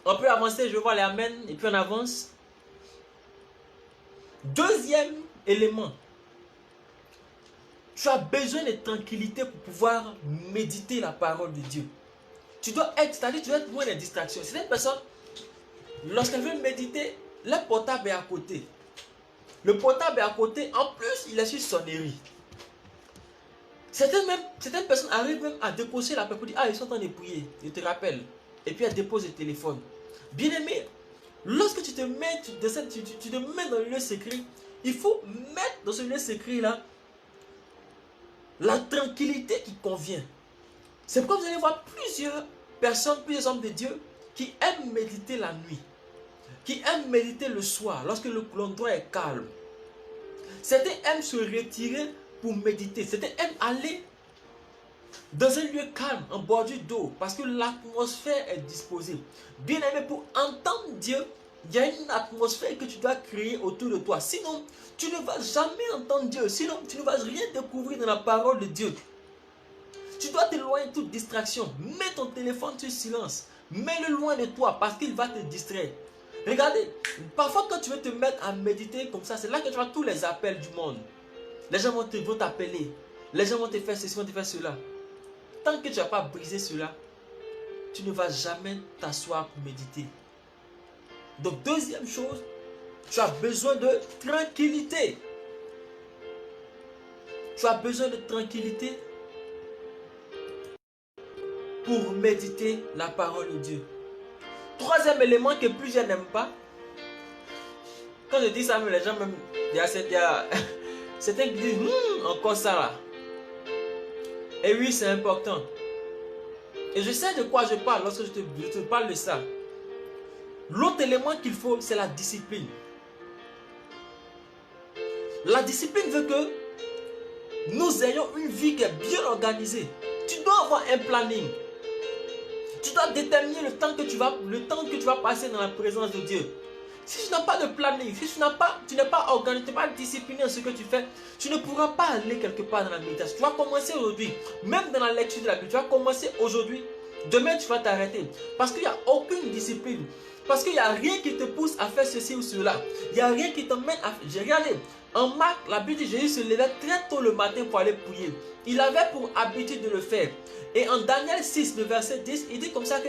On peut avancer, je vois les amen, et puis on avance. Deuxième élément, tu as besoin de tranquillité pour pouvoir méditer la parole de Dieu. Tu dois être, c'est-à-dire tu dois être loin des distractions. Certaines personnes, lorsqu'elles veulent méditer, le portable est à côté. Le portable est à côté, en plus il est sur sonnerie. Certaines personnes arrivent même à déposer la paix pour dire, ah, ils sont en train de prier, je te rappelle. Et puis elles déposent le téléphone. Bien aimé, lorsque tu te mets, tu te mets dans le lieu secret, il faut mettre dans ce lieu secret là la tranquillité qui convient. C'est pourquoi vous allez voir plusieurs personnes, plusieurs hommes de Dieu qui aiment méditer la nuit, qui aiment méditer le soir lorsque l'endroit est calme. Certains aiment se retirer pour méditer. Certains aiment aller dans un lieu calme, en bordure d'eau, parce que l'atmosphère est disposée. Bien aimé, pour entendre Dieu, il y a une atmosphère que tu dois créer autour de toi. Sinon, tu ne vas jamais entendre Dieu. Sinon, tu ne vas rien découvrir dans la parole de Dieu. Tu dois t'éloigner de toute distraction. Mets ton téléphone sur silence. Mets-le loin de toi parce qu'il va te distraire. Regardez, parfois quand tu veux te mettre à méditer comme ça, c'est là que tu as tous les appels du monde. Les gens vont t'appeler. Les gens vont te faire ceci, vont te faire cela. Tant que tu n'as pas brisé cela, tu ne vas jamais t'asseoir pour méditer. Donc, deuxième chose, tu as besoin de tranquillité. Tu as besoin de tranquillité pour méditer la parole de Dieu. Troisième élément que plusieurs n'aiment pas. Quand je dis ça, les gens même, il y a certains qui disent, encore ça là. Et oui, c'est important. Et je sais de quoi je parle lorsque je te parle de ça. L'autre élément qu'il faut, c'est la discipline. La discipline veut que nous ayons une vie qui est bien organisée. Tu dois avoir un planning. Tu dois déterminer le temps que tu vas passer dans la présence de Dieu. Si tu n'as pas de planning, si tu n'es pas organisé, tu n'es pas discipliné dans ce que tu fais, tu ne pourras pas aller quelque part dans la méditation. Tu vas commencer aujourd'hui, même dans la lecture de la Bible, tu vas commencer aujourd'hui, demain tu vas t'arrêter. Parce qu'il n'y a aucune discipline. Parce qu'il n'y a rien qui te pousse à faire ceci ou cela. Il n'y a rien qui t'emmène à... J'ai regardé, en Marc, la Bible dit Jésus se levait très tôt le matin pour aller prier. Il avait pour habitude de le faire. Et en Daniel 6, le verset 10, il dit comme ça que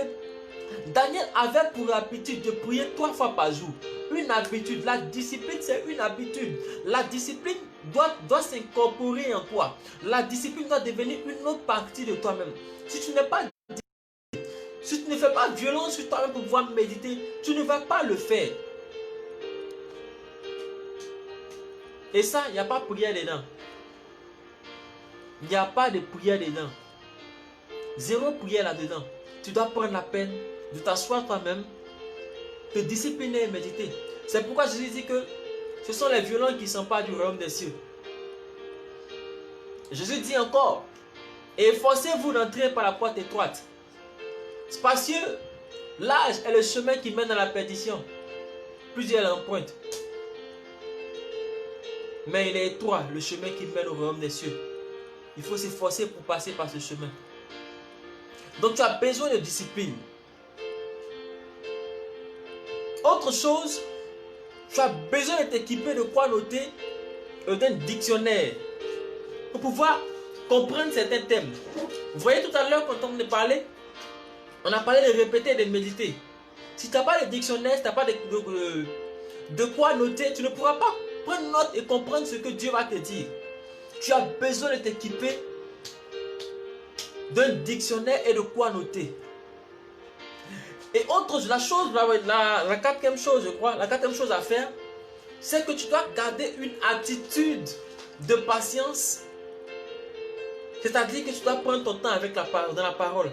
Daniel avait pour habitude de prier 3 fois par jour. Une habitude. La discipline, c'est une habitude. La discipline doit s'incorporer en toi. La discipline doit devenir une autre partie de toi-même. Si tu ne fais pas violence sur toi-même pour pouvoir méditer, tu ne vas pas le faire. Et ça, il n'y a pas de prière dedans. Il n'y a pas de prière dedans. Zéro prière là-dedans. Tu dois prendre la peine de t'asseoir toi-même, te discipliner et méditer. C'est pourquoi Jésus dit que ce sont les violents qui s'emparent du royaume des cieux. Jésus dit encore, et efforcez-vous d'entrer par la porte étroite. Spacieux, large est le chemin qui mène à la perdition. Plusieurs l'empruntent. Mais il est étroit le chemin qui mène au royaume des cieux. Il faut s'efforcer pour passer par ce chemin. Donc tu as besoin de discipline. Autre chose, tu as besoin de t'équiper de quoi noter d'un dictionnaire pour pouvoir comprendre certains thèmes. Vous voyez tout à l'heure quand on a parlé de répéter et de méditer. Si tu n'as pas de dictionnaire, si tu n'as pas de quoi noter, tu ne pourras pas prendre note et comprendre ce que Dieu va te dire. Tu as besoin de t'équiper d'un dictionnaire et de quoi noter. Et autre chose, la quatrième chose, je crois, la quatrième chose à faire, c'est que tu dois garder une attitude de patience. C'est-à-dire que tu dois prendre ton temps dans la parole.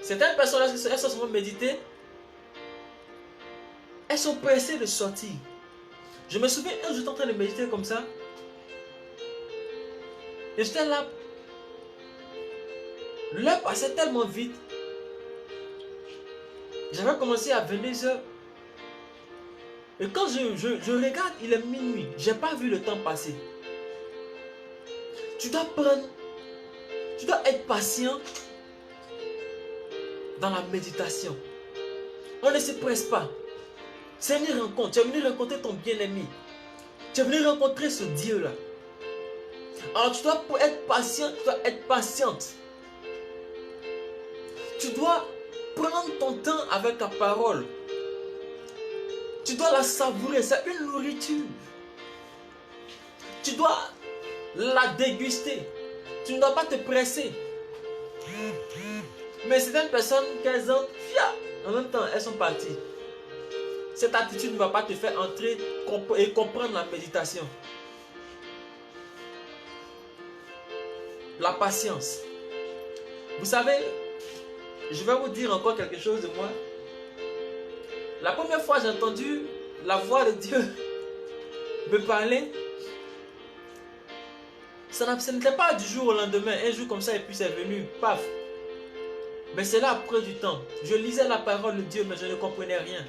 Certaines personnes, elles sont souvent méditer, elles sont pressées de sortir. Je me souviens, un jour, j'étais en train de méditer comme ça. Et j'étais là. L'heure passait tellement vite. J'avais commencé à 22h. Et quand je regarde, il est minuit. Je n'ai pas vu le temps passer. Tu dois être patient dans la méditation. On ne se presse pas. C'est une rencontre. Tu es venu rencontrer ton bien-aimé. Tu es venu rencontrer ce Dieu-là. Alors tu dois être patient, tu dois être patiente. Tu dois prendre ton temps avec la parole. Tu dois la savourer, c'est une nourriture. Tu dois la déguster. Tu ne dois pas te presser. Mais certaines personnes, 15 ans, en même temps, elles sont parties. Cette attitude ne va pas te faire entrer et comprendre la méditation. La patience. Vous savez, je vais vous dire encore quelque chose de moi. La première fois que j'ai entendu la voix de Dieu me parler, ce n'était pas du jour au lendemain, un jour comme ça et puis c'est venu, paf. Mais c'est là après du temps. Je lisais la parole de Dieu mais je ne comprenais rien.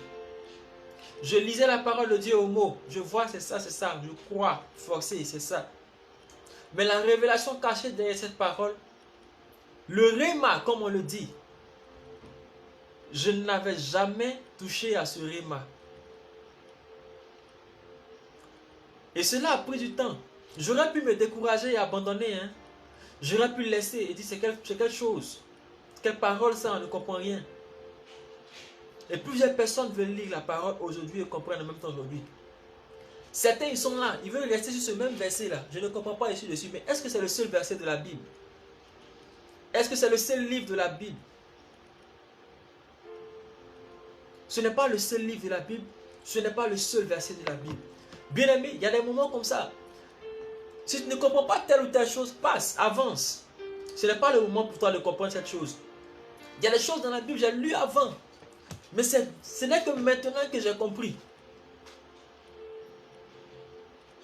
Je lisais la parole de Dieu au mot. Je vois c'est ça, je crois, forcé, c'est ça. Mais la révélation cachée derrière cette parole, le réma comme on le dit, je n'avais jamais touché à ce réma. Et cela a pris du temps. J'aurais pu me décourager et abandonner. J'aurais pu laisser et dire c'est quelque chose. Quelle parole ça, on ne comprend rien. Et plusieurs personnes veulent lire la parole aujourd'hui et comprennent en même temps aujourd'hui. Certains ils sont là, ils veulent rester sur ce même verset là. Je ne comprends pas ici dessus, mais est-ce que c'est le seul verset de la Bible? Est-ce que c'est le seul livre de la Bible? Ce n'est pas le seul livre de la Bible, ce n'est pas le seul verset de la Bible. Bien aimé, il y a des moments comme ça. Si tu ne comprends pas telle ou telle chose, passe, avance. Ce n'est pas le moment pour toi de comprendre cette chose. Il y a des choses dans la Bible, j'ai lu avant. Mais ce n'est que maintenant que j'ai compris.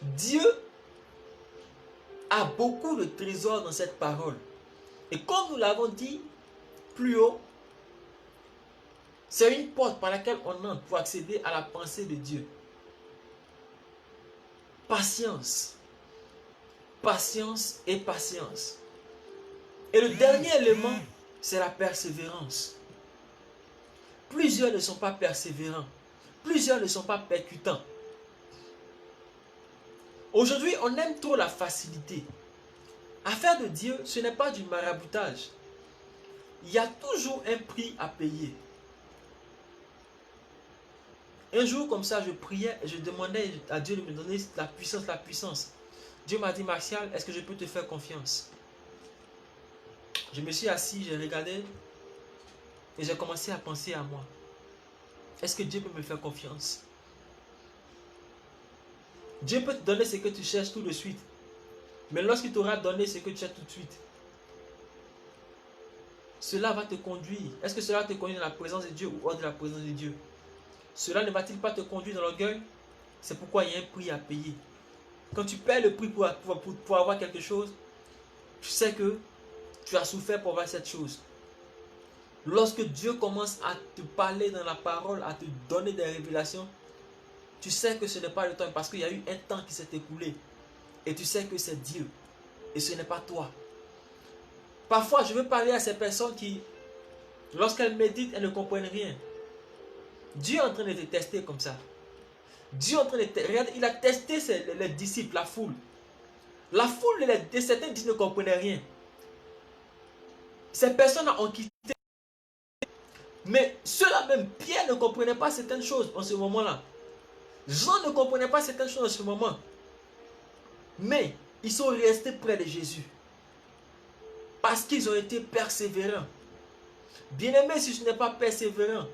Dieu a beaucoup de trésors dans cette parole. Et comme nous l'avons dit plus haut, c'est une porte par laquelle on entre pour accéder à la pensée de Dieu. Patience. Patience et patience. Et le dernier élément, c'est la persévérance. Plusieurs ne sont pas persévérants. Plusieurs ne sont pas percutants. Aujourd'hui, on aime trop la facilité. Affaire de Dieu, ce n'est pas du maraboutage. Il y a toujours un prix à payer. Un jour comme ça, je priais et je demandais à Dieu de me donner la puissance. Dieu m'a dit, Martial, est-ce que je peux te faire confiance? Je me suis assis, j'ai regardé et j'ai commencé à penser à moi. Est-ce que Dieu peut me faire confiance? Dieu peut te donner ce que tu cherches tout de suite. Mais lorsqu'il t'aura donné ce que tu cherches tout de suite, cela va te conduire. Est-ce que cela va te conduire dans la présence de Dieu ou hors de la présence de Dieu? Cela ne va-t-il pas te conduire dans l'orgueil? C'est pourquoi il y a un prix à payer. Quand tu paies le prix pour avoir quelque chose, tu sais que tu as souffert pour avoir cette chose. Lorsque Dieu commence à te parler dans la parole, à te donner des révélations, tu sais que ce n'est pas le temps parce qu'il y a eu un temps qui s'est écoulé. Et tu sais que c'est Dieu. Et ce n'est pas toi. Parfois, je veux parler à ces personnes qui, lorsqu'elles méditent, elles ne comprennent rien. Dieu est en train de te tester comme ça. Dieu est en train de te... Regarde, il a testé les disciples, la foule. La foule, certains disent ne comprenaient rien. Ces personnes ont quitté. Mais ceux-là même, Pierre ne comprenait pas certaines choses en ce moment-là. Jean ne comprenait pas certaines choses en ce moment. Mais ils sont restés près de Jésus. Parce qu'ils ont été persévérants. Bien-aimé, si tu n'es pas persévérant,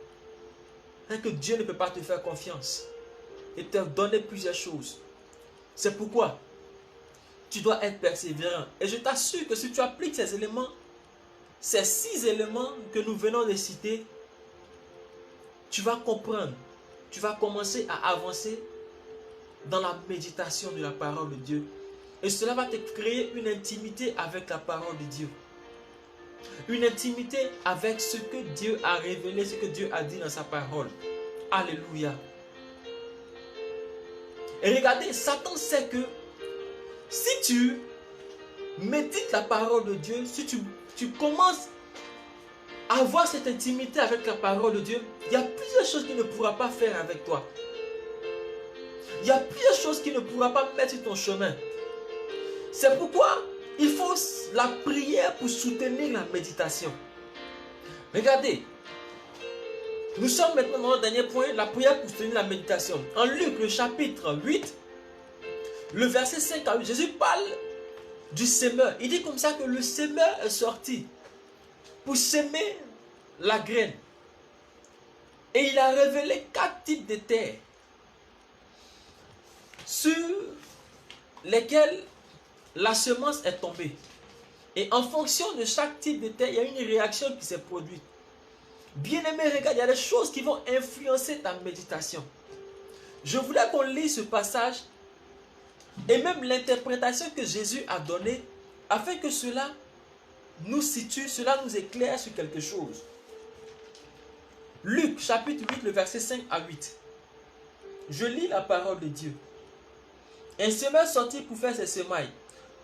hein, que Dieu ne peut pas te faire confiance et te donner plusieurs choses. C'est pourquoi tu dois être persévérant. Et je t'assure que si tu appliques ces éléments, ces 6 éléments que nous venons de citer, tu vas comprendre. Tu vas commencer à avancer dans la méditation de la parole de Dieu. Et cela va te créer une intimité avec la parole de Dieu. Une intimité avec ce que Dieu a révélé, ce que Dieu a dit dans sa parole. Alléluia. Et regardez, Satan sait que si tu médites la parole de Dieu, si tu commences à avoir cette intimité avec la parole de Dieu, il y a plusieurs choses qu'il ne pourra pas faire avec toi. Il y a plusieurs choses qu'il ne pourra pas mettre sur ton chemin. C'est pourquoi il faut la prière pour soutenir la méditation. Regardez, nous sommes maintenant dans le dernier point, la prière pour soutenir la méditation. En Luc, le chapitre 8, le verset 5 à 8, Jésus parle du semeur. Il dit comme ça que le semeur est sorti pour semer la graine. Et il a révélé 4 types de terres sur lesquelles la semence est tombée. Et en fonction de chaque type de terre, il y a une réaction qui s'est produite. Bien-aimé, regarde, il y a des choses qui vont influencer ta méditation. Je voulais qu'on lise ce passage et même l'interprétation que Jésus a donnée afin que cela nous situe, cela nous éclaire sur quelque chose. Luc chapitre 8, le verset 5 à 8. Je lis la parole de Dieu. Un semeur sortit pour faire ses semailles.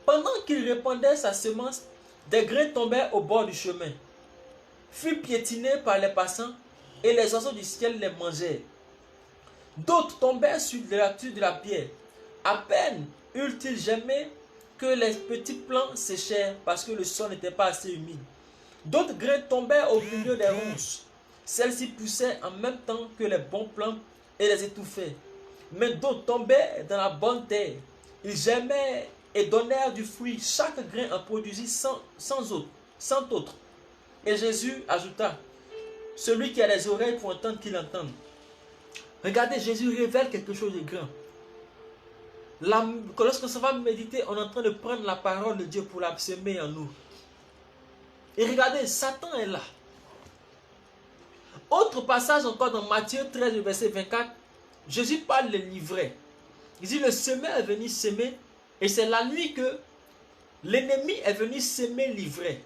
Pendant qu'il répandait sa semence, des grains tombèrent au bord du chemin, furent piétinés par les passants et les oiseaux du ciel les mangeaient. D'autres tombèrent sur de la pierre. À peine eurent-ils germé que les petits plants séchèrent parce que le sol n'était pas assez humide. D'autres grains tombèrent au milieu des ronces. Celles-ci poussaient en même temps que les bons plants et les étouffaient. Mais d'autres tombaient dans la bonne terre. Ils germaient et donnèrent du fruit. Chaque grain en produisit 100 autres. Et Jésus ajouta, celui qui a les oreilles pour entendre, qu'il entende. Regardez, Jésus révèle quelque chose de grand. Lorsqu'on s'en va méditer, on est en train de prendre la parole de Dieu pour la semer en nous. Et regardez, Satan est là. Autre passage encore dans Matthieu 13, verset 24, Jésus parle de l'ivraie. Il dit, le semeur est venu semer, et c'est la nuit que l'ennemi est venu semer l'ivraie.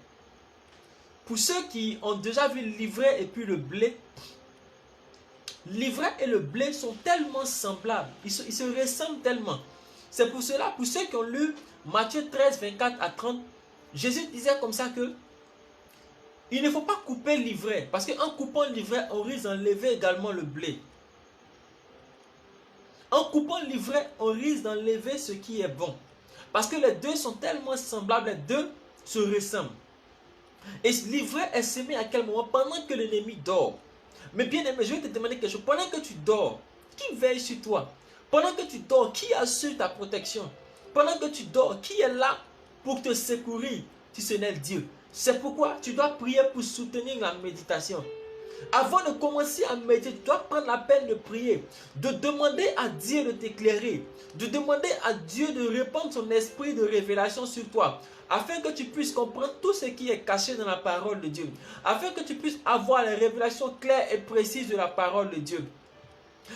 Pour ceux qui ont déjà vu l'ivraie et puis le blé, l'ivraie et le blé sont tellement semblables, ils se ressemblent tellement. C'est pour cela, pour ceux qui ont lu Matthieu 13, 24 à 30, Jésus disait comme ça que il ne faut pas couper l'ivraie, parce qu'en coupant l'ivraie, on risque d'enlever également le blé. En coupant l'ivraie, on risque d'enlever ce qui est bon. Parce que les deux sont tellement semblables, les deux se ressemblent. Et l'ivraie est semée à quel moment? Pendant que l'ennemi dort. Mais bien aimé, je vais te demander quelque chose. Pendant que tu dors, qui veille sur toi? Pendant que tu dors, qui assure ta protection? Pendant que tu dors, qui est là pour te secourir si ce n'est Dieu? C'est pourquoi tu dois prier pour soutenir la méditation. Avant de commencer à méditer, tu dois prendre la peine de prier, de demander à Dieu de t'éclairer, de demander à Dieu de répandre son esprit de révélation sur toi, afin que tu puisses comprendre tout ce qui est caché dans la parole de Dieu, afin que tu puisses avoir les révélations claires et précises de la parole de Dieu.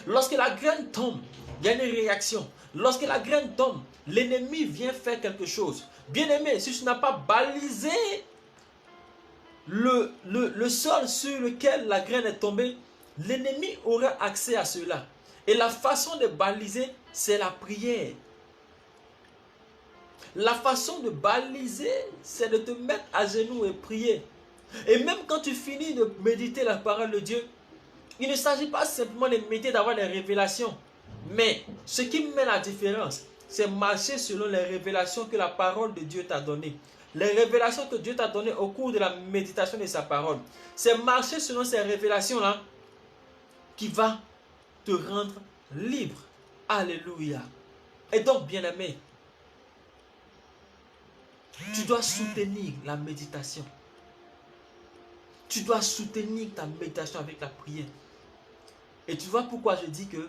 Lorsque la graine tombe, il y a une réaction. Lorsque la graine tombe, l'ennemi vient faire quelque chose. Bien aimé, si tu n'as pas balisé le sol sur lequel la graine est tombée, l'ennemi aura accès à cela. Et la façon de baliser, c'est la prière. La façon de baliser, c'est de te mettre à genoux et prier. Et même quand tu finis de méditer la parole de Dieu, Il ne s'agit pas simplement de méditer, d'avoir des révélations. Mais ce qui met la différence, c'est marcher selon les révélations que la parole de Dieu t'a données. Les révélations que Dieu t'a données au cours de la méditation de sa parole. C'est marcher selon ces révélations-là qui va te rendre libre. Alléluia. Et donc, bien-aimé, tu dois soutenir la méditation. Tu dois soutenir ta méditation avec la prière. Et tu vois pourquoi je dis que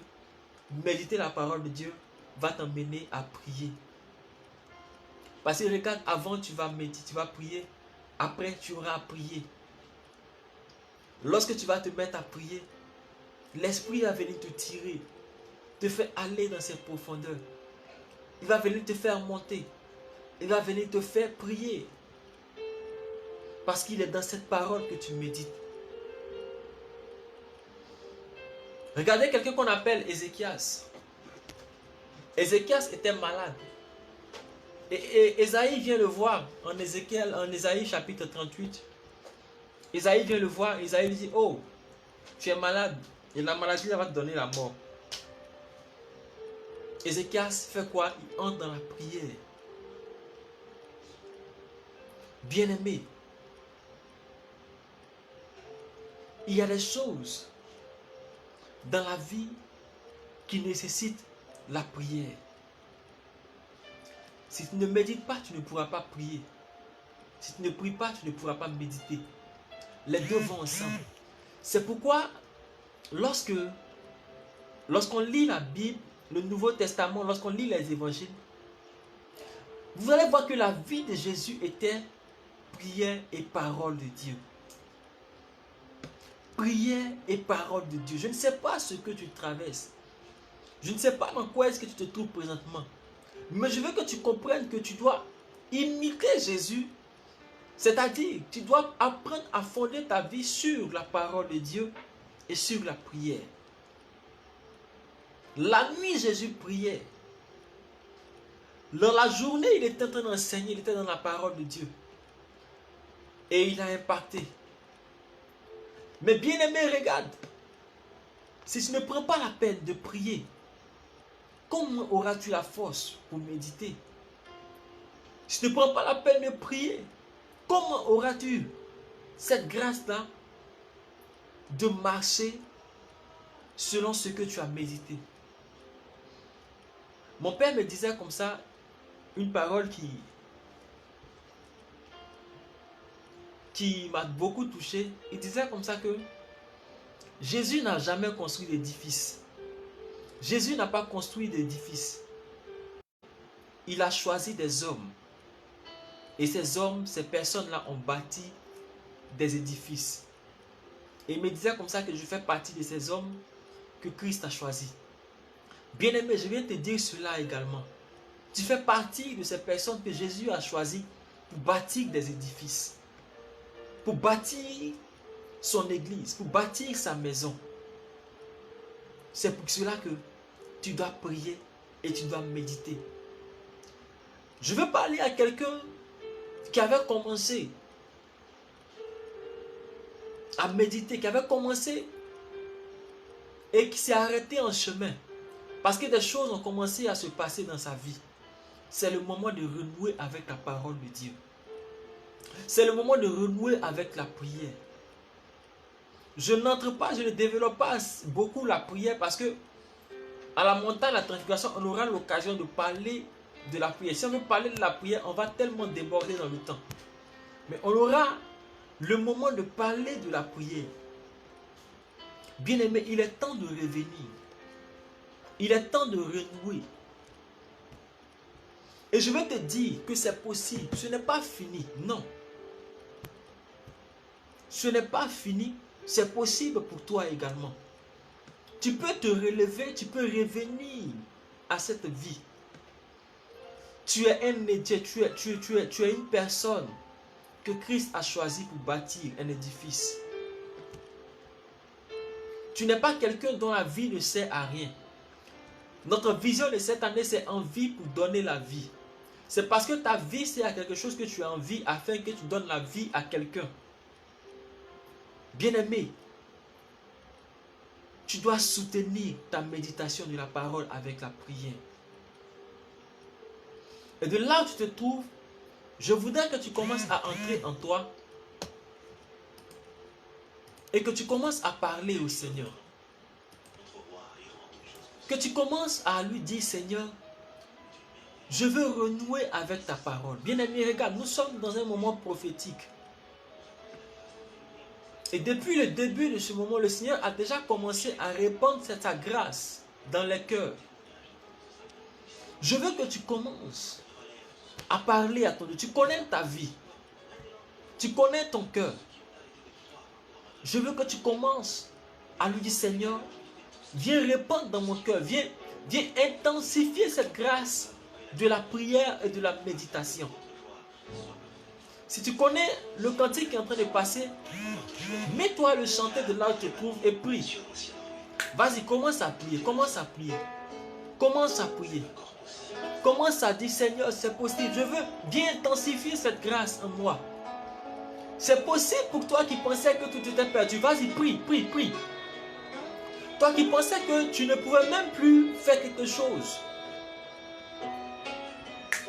méditer la parole de Dieu va t'emmener à prier. Parce que regarde, avant tu vas méditer, tu vas prier. Après tu auras à prier. Lorsque tu vas te mettre à prier, l'Esprit va venir te tirer, te faire aller dans ses profondeurs. Il va venir te faire monter. Il va venir te faire prier. Parce qu'il est dans cette parole que tu médites. Regardez quelqu'un qu'on appelle Ézéchias. Ézéchias était malade. Et Ésaïe vient le voir en Ésaïe chapitre 38. Ésaïe vient le voir. Ésaïe lui dit, oh, tu es malade. Et la maladie va te donner la mort. Ézéchias fait quoi? Il entre dans la prière. Bien-aimé, il y a des choses dans la vie qui nécessitent la prière. Si tu ne médites pas, tu ne pourras pas prier. Si tu ne pries pas, tu ne pourras pas méditer. Les deux vont ensemble. C'est pourquoi lorsqu'on lit la Bible, le Nouveau Testament, lorsqu'on lit les évangiles, vous allez voir que la vie de Jésus était prière et parole de Dieu. Prière et parole de Dieu. Je ne sais pas ce que tu traverses. Je ne sais pas dans quoi est-ce que tu te trouves présentement. Mais je veux que tu comprennes que tu dois imiter Jésus. C'est-à-dire, tu dois apprendre à fonder ta vie sur la parole de Dieu et sur la prière. La nuit, Jésus priait. Dans la journée, il était en train d'enseigner, il était dans la parole de Dieu. Et il a impacté. Mais bien aimé, regarde. Si tu ne prends pas la peine de prier, comment auras-tu la force pour méditer? Si tu ne prends pas la peine de prier, comment auras-tu cette grâce-là de marcher selon ce que tu as médité? Mon père me disait comme ça une parole qui m'a beaucoup touché. Il disait comme ça que Jésus n'a jamais construit d'édifice. Jésus n'a pas construit d'édifice. Il a choisi des hommes. Et ces hommes, ces personnes-là ont bâti des édifices. Et il me disait comme ça que je fais partie de ces hommes que Christ a choisis. Bien-aimé, je viens te dire cela également. Tu fais partie de ces personnes que Jésus a choisies pour bâtir des édifices. Pour bâtir son église, pour bâtir sa maison. C'est pour cela que tu dois prier et tu dois méditer. Je veux parler à quelqu'un qui avait commencé à méditer, qui avait commencé et qui s'est arrêté en chemin. Parce que des choses ont commencé à se passer dans sa vie. C'est le moment de renouer avec la parole de Dieu. C'est le moment de renouer avec la prière. Je n'entre pas, je ne développe pas beaucoup la prière parce que à la montagne de la transfiguration, on aura l'occasion de parler de la prière. Si on veut parler de la prière, on va tellement déborder dans le temps. Mais on aura le moment de parler de la prière. Bien-aimé, il est temps de revenir. Il est temps de renouer. Et je vais te dire que c'est possible. Ce n'est pas fini. Non. Ce n'est pas fini. C'est possible pour toi également. Tu peux te relever, tu peux revenir à cette vie. Tu es tu es une personne que Christ a choisi pour bâtir un édifice. Tu n'es pas quelqu'un dont la vie ne sert à rien. Notre vision de cette année, c'est en vie pour donner la vie. C'est parce que ta vie, c'est à quelque chose que tu as envie afin que tu donnes la vie à quelqu'un. Bien-aimé, tu dois soutenir ta méditation de la parole avec la prière. Et de là où tu te trouves, je voudrais que tu commences à entrer en toi et que tu commences à parler au Seigneur. Que tu commences à lui dire, Seigneur, je veux renouer avec ta parole. Bien-aimé, regarde, nous sommes dans un moment prophétique. Et depuis le début de ce moment, le Seigneur a déjà commencé à répandre sa grâce dans les cœurs. Je veux que tu commences à parler à ton Dieu. Tu connais ta vie. Tu connais ton cœur. Je veux que tu commences à lui dire, Seigneur, viens répandre dans mon cœur. Viens intensifier cette grâce de la prière et de la méditation. Si tu connais le cantique qui est en train de passer, mets-toi à le chanter de là où tu te trouves et prie. Vas-y, commence à prier, commence à prier. Commence à prier. Commence à dire, Seigneur, c'est possible. Je veux bien intensifier cette grâce en moi. C'est possible pour toi qui pensais que tout était perdu. Vas-y, prie, prie, prie. Toi qui pensais que tu ne pouvais même plus faire quelque chose.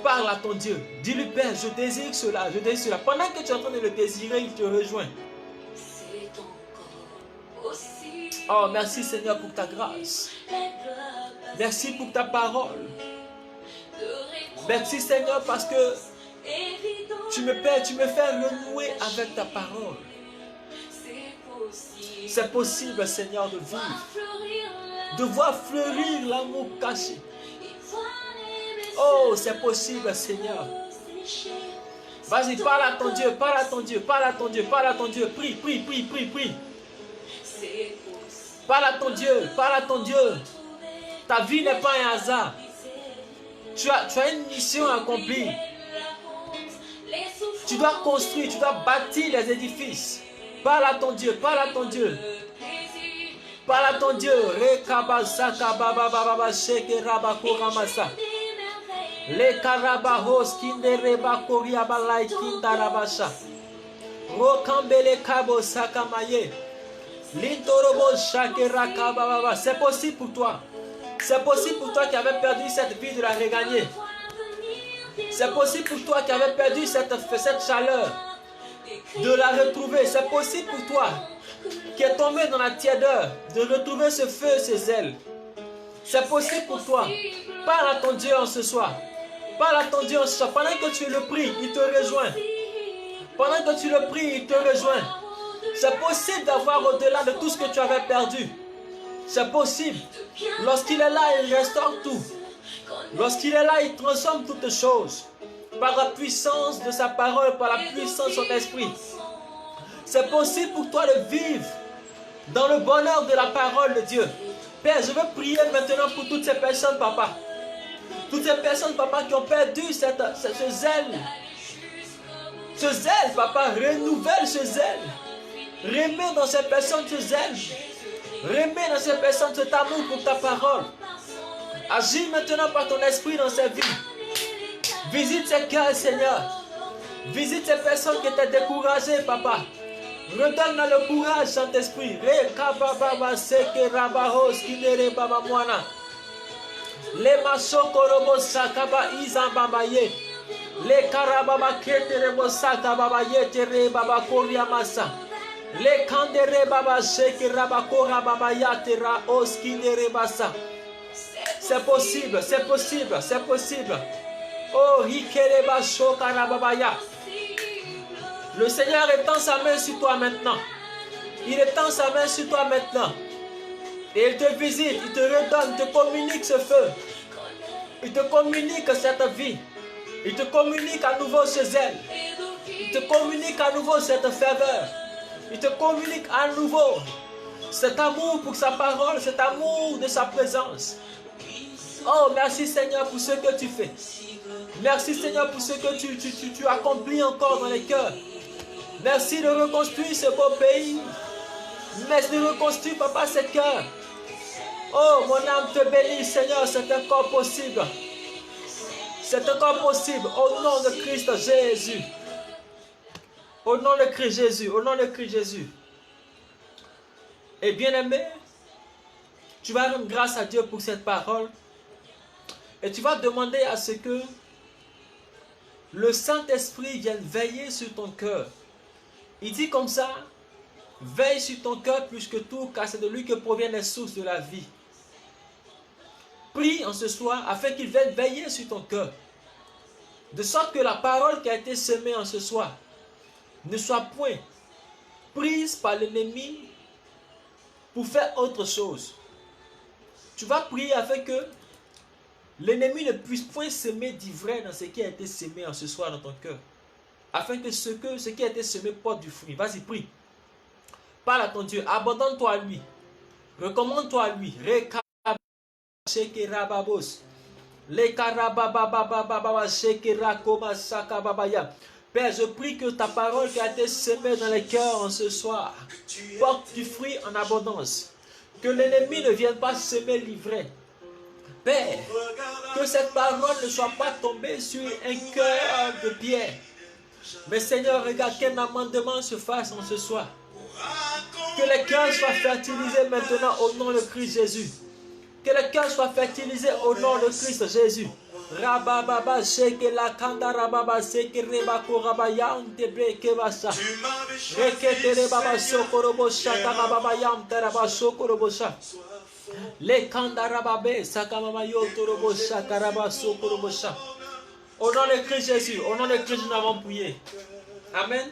Parle à ton Dieu. Dis-lui, Père, je désire cela, je désire cela. Pendant que tu es en train de le désirer, il te rejoint. Oh, merci Seigneur pour ta grâce. Merci pour ta parole. Merci Seigneur parce que tu me fais renouer avec ta parole. C'est possible Seigneur de vivre, de voir fleurir l'amour caché. Oh, c'est possible Seigneur. Vas-y, parle à ton Dieu, parle à ton Dieu, parle à ton Dieu, parle à ton Dieu. Prie, prie, prie, prie, prie. Parle à ton Dieu, parle à ton Dieu. Ta vie n'est pas un hasard. Tu as une mission à accomplir. Tu dois construire, tu dois bâtir les édifices. Parle à ton Dieu, parle à ton Dieu. Parle à ton Dieu. Le karabahos kindereba koriabalai kindarabasha. Rokambele kabo sakamaye. Lintorobo shakera kabababa. C'est possible pour toi. C'est possible pour toi qui avais perdu cette vie de la regagner. C'est possible pour toi qui avais perdu cette chaleur de la retrouver. C'est possible pour toi qui est tombé dans la tiédeur de retrouver ce feu, ces ailes. C'est possible pour toi. Parle à ton Dieu en ce soir. Parle à ton Dieu en ce soir. Pendant que tu le pries, il te rejoint. Pendant que tu le pries, il te rejoint. C'est possible d'avoir au-delà de tout ce que tu avais perdu. C'est possible. Lorsqu'il est là, il restaure tout. Lorsqu'il est là, il transforme toutes choses. Par la puissance de sa parole, par la puissance de son esprit. C'est possible pour toi de vivre dans le bonheur de la parole de Dieu. Père, je veux prier maintenant pour toutes ces personnes, papa. Toutes ces personnes, papa, qui ont perdu ce zèle. Ce zèle, papa, renouvelle ce zèle. Remets dans ces personnes ce zèle. Remets dans ces personnes cet amour pour ta parole. Agis maintenant par ton esprit dans ces vies. Visite ces cœurs, Seigneur. Visite ces personnes qui étaient découragées, papa. Redonne le courage, Saint-Esprit. Le masokorobo sakaba izambabaye. Le karababa keterebo sakababaye tere baba koriamasa. Le kandere baba sheke rabakora baba yatera oskindere basa. C'est possible, c'est possible, c'est possible. Oh, hikereba shokarababaya. Le Seigneur étend sa main sur toi maintenant. Il étend sa main sur toi maintenant. Et il te visite, il te redonne, il te communique ce feu. Il te communique cette vie. Il te communique à nouveau ce zèle. Il te communique à nouveau cette ferveur. Il te communique à nouveau cet amour pour sa parole, cet amour de sa présence. Oh, merci Seigneur pour ce que tu fais. Merci Seigneur pour ce que tu accomplis encore dans les cœurs. Merci de reconstruire ce beau pays. Merci de reconstruire, papa, ces cœurs. Oh, mon âme te bénit, Seigneur, c'est encore possible. C'est encore possible, au nom de Christ Jésus. Au nom de Christ Jésus, au nom de Christ Jésus. Et bien aimé, Tu vas rendre grâce à Dieu pour cette parole. Et tu vas demander à ce que le Saint-Esprit vienne veiller sur ton cœur. Il dit comme ça, veille sur ton cœur plus que tout, car c'est de lui que proviennent les sources de la vie. Prie en ce soir afin qu'il vienne veiller sur ton cœur. De sorte que la parole qui a été semée en ce soir ne soit point prise par l'ennemi pour faire autre chose. Tu vas prier afin que l'ennemi ne puisse point semer d'ivraie dans ce qui a été semé en ce soir dans ton cœur. Afin que ce qui a été semé porte du fruit. Vas-y, prie. Parle à ton Dieu. Abandonne-toi à lui. Recommande-toi à lui. Père, je prie que ta parole qui a été semée dans les cœurs en ce soir porte du fruit en abondance. Que l'ennemi ne vienne pas semer l'ivraie. Père, que cette parole ne soit pas tombée sur un cœur de pierre. Mais Seigneur, regarde quel amendement se fasse en ce soir. Que les cœurs soient fertilisés maintenant au nom de Christ Jésus. Que les cœurs soient fertilisés au nom de Christ Jésus. Rabababa sheke la kanda rababa sheke reba koraba yam tebre kebasa. Rekete baba sokorobo shaka baba yam teraba sokorobo sha. Le kanda rababe sakamama yotorobo shaka raba sokorobo sha. Au nom de Christ Jésus, au nom de Christ nous avons prié. Amen.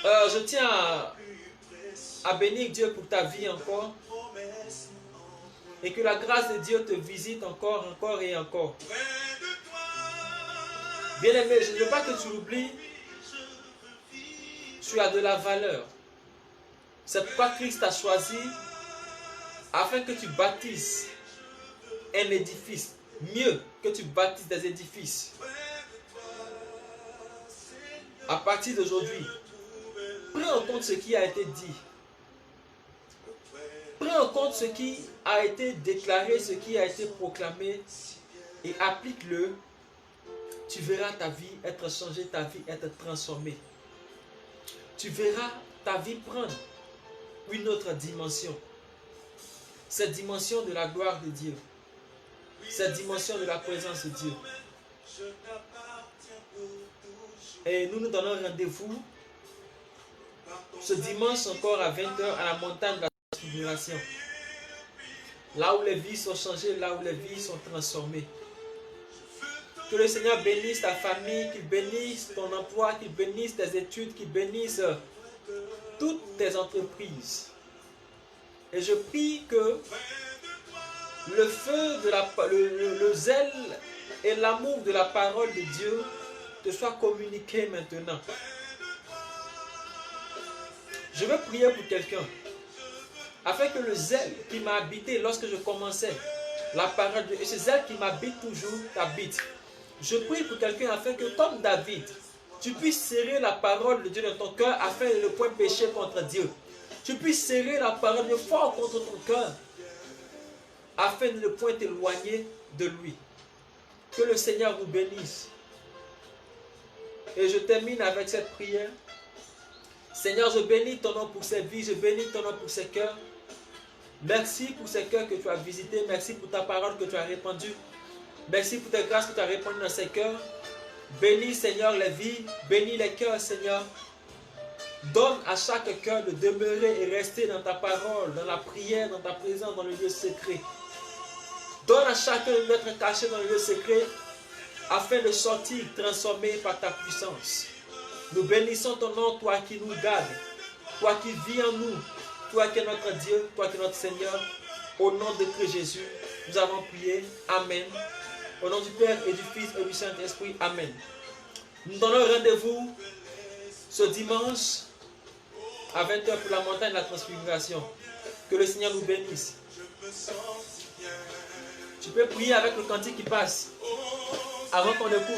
Je tiens à bénir Dieu pour ta vie encore. Et que la grâce de Dieu te visite encore et encore. Bien-aimé, je ne veux pas que tu l'oublies. Tu as de la valeur. C'est pourquoi Christ t'a choisi afin que tu bâtisses un édifice. Mieux que tu bâtisses des édifices. À partir d'aujourd'hui, prends en compte ce qui a été dit. Prends en compte ce qui a été déclaré, ce qui a été proclamé et applique-le. Tu verras ta vie être changée, ta vie être transformée. Tu verras ta vie prendre une autre dimension. Cette dimension de la gloire de Dieu. Cette dimension de la présence de Dieu. Et nous nous donnons rendez-vous ce dimanche encore à 20h à la montagne de la transfiguration. Là où les vies sont changées, là où les vies sont transformées. Que le Seigneur bénisse ta famille, qu'il bénisse ton emploi, qu'il bénisse tes études, qu'il bénisse toutes tes entreprises. Et je prie que le feu, le zèle et l'amour de la parole de Dieu te soient communiqués maintenant. Je veux prier pour quelqu'un, afin que le zèle qui m'a habité lorsque je commençais la parole de Dieu, et ce zèle qui m'habite toujours, t'habite. Je prie pour quelqu'un afin que, comme David, tu puisses serrer la parole de Dieu dans ton cœur afin de ne point pécher contre Dieu. Tu puisses serrer la parole de fort contre ton cœur afin de ne point t'éloigner de lui. Que le Seigneur vous bénisse. Et je termine avec cette prière. Seigneur, je bénis ton nom pour ces vies, je bénis ton nom pour ces cœurs. Merci pour ces cœurs que tu as visités, merci pour ta parole que tu as répandue. Merci pour tes grâces que tu as répandues dans ces cœurs. Bénis, Seigneur, les vies, bénis les cœurs, Seigneur. Donne à chaque cœur de demeurer et rester dans ta parole, dans la prière, dans ta présence, dans le lieu secret. Donne à chacun d'être caché dans le lieu secret afin de sortir transformé par ta puissance. Nous bénissons ton nom, toi qui nous gardes, toi qui vis en nous, toi qui es notre Dieu, toi qui es notre Seigneur. Au nom de Christ Jésus, nous avons prié. Amen. Au nom du Père et du Fils et du Saint-Esprit. Amen. Nous donnons rendez-vous ce dimanche à 20h pour la montagne de la transfiguration. Que le Seigneur nous bénisse. Tu peux prier avec le cantique qui passe avant qu'on le coupe.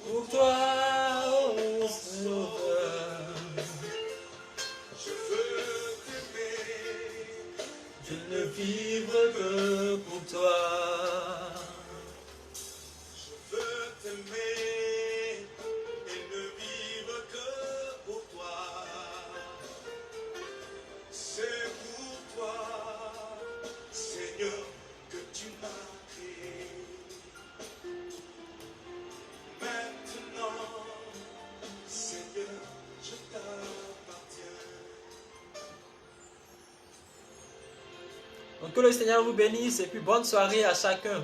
Pour toi, oh Sauveur, vivre que pour toi. Je veux t'aimer et ne vivre que pour toi. C'est pour toi, Seigneur, que tu m'as créé. Maintenant, Seigneur, je t'appartiens. Donc que le Seigneur vous bénisse et puis bonne soirée à chacun.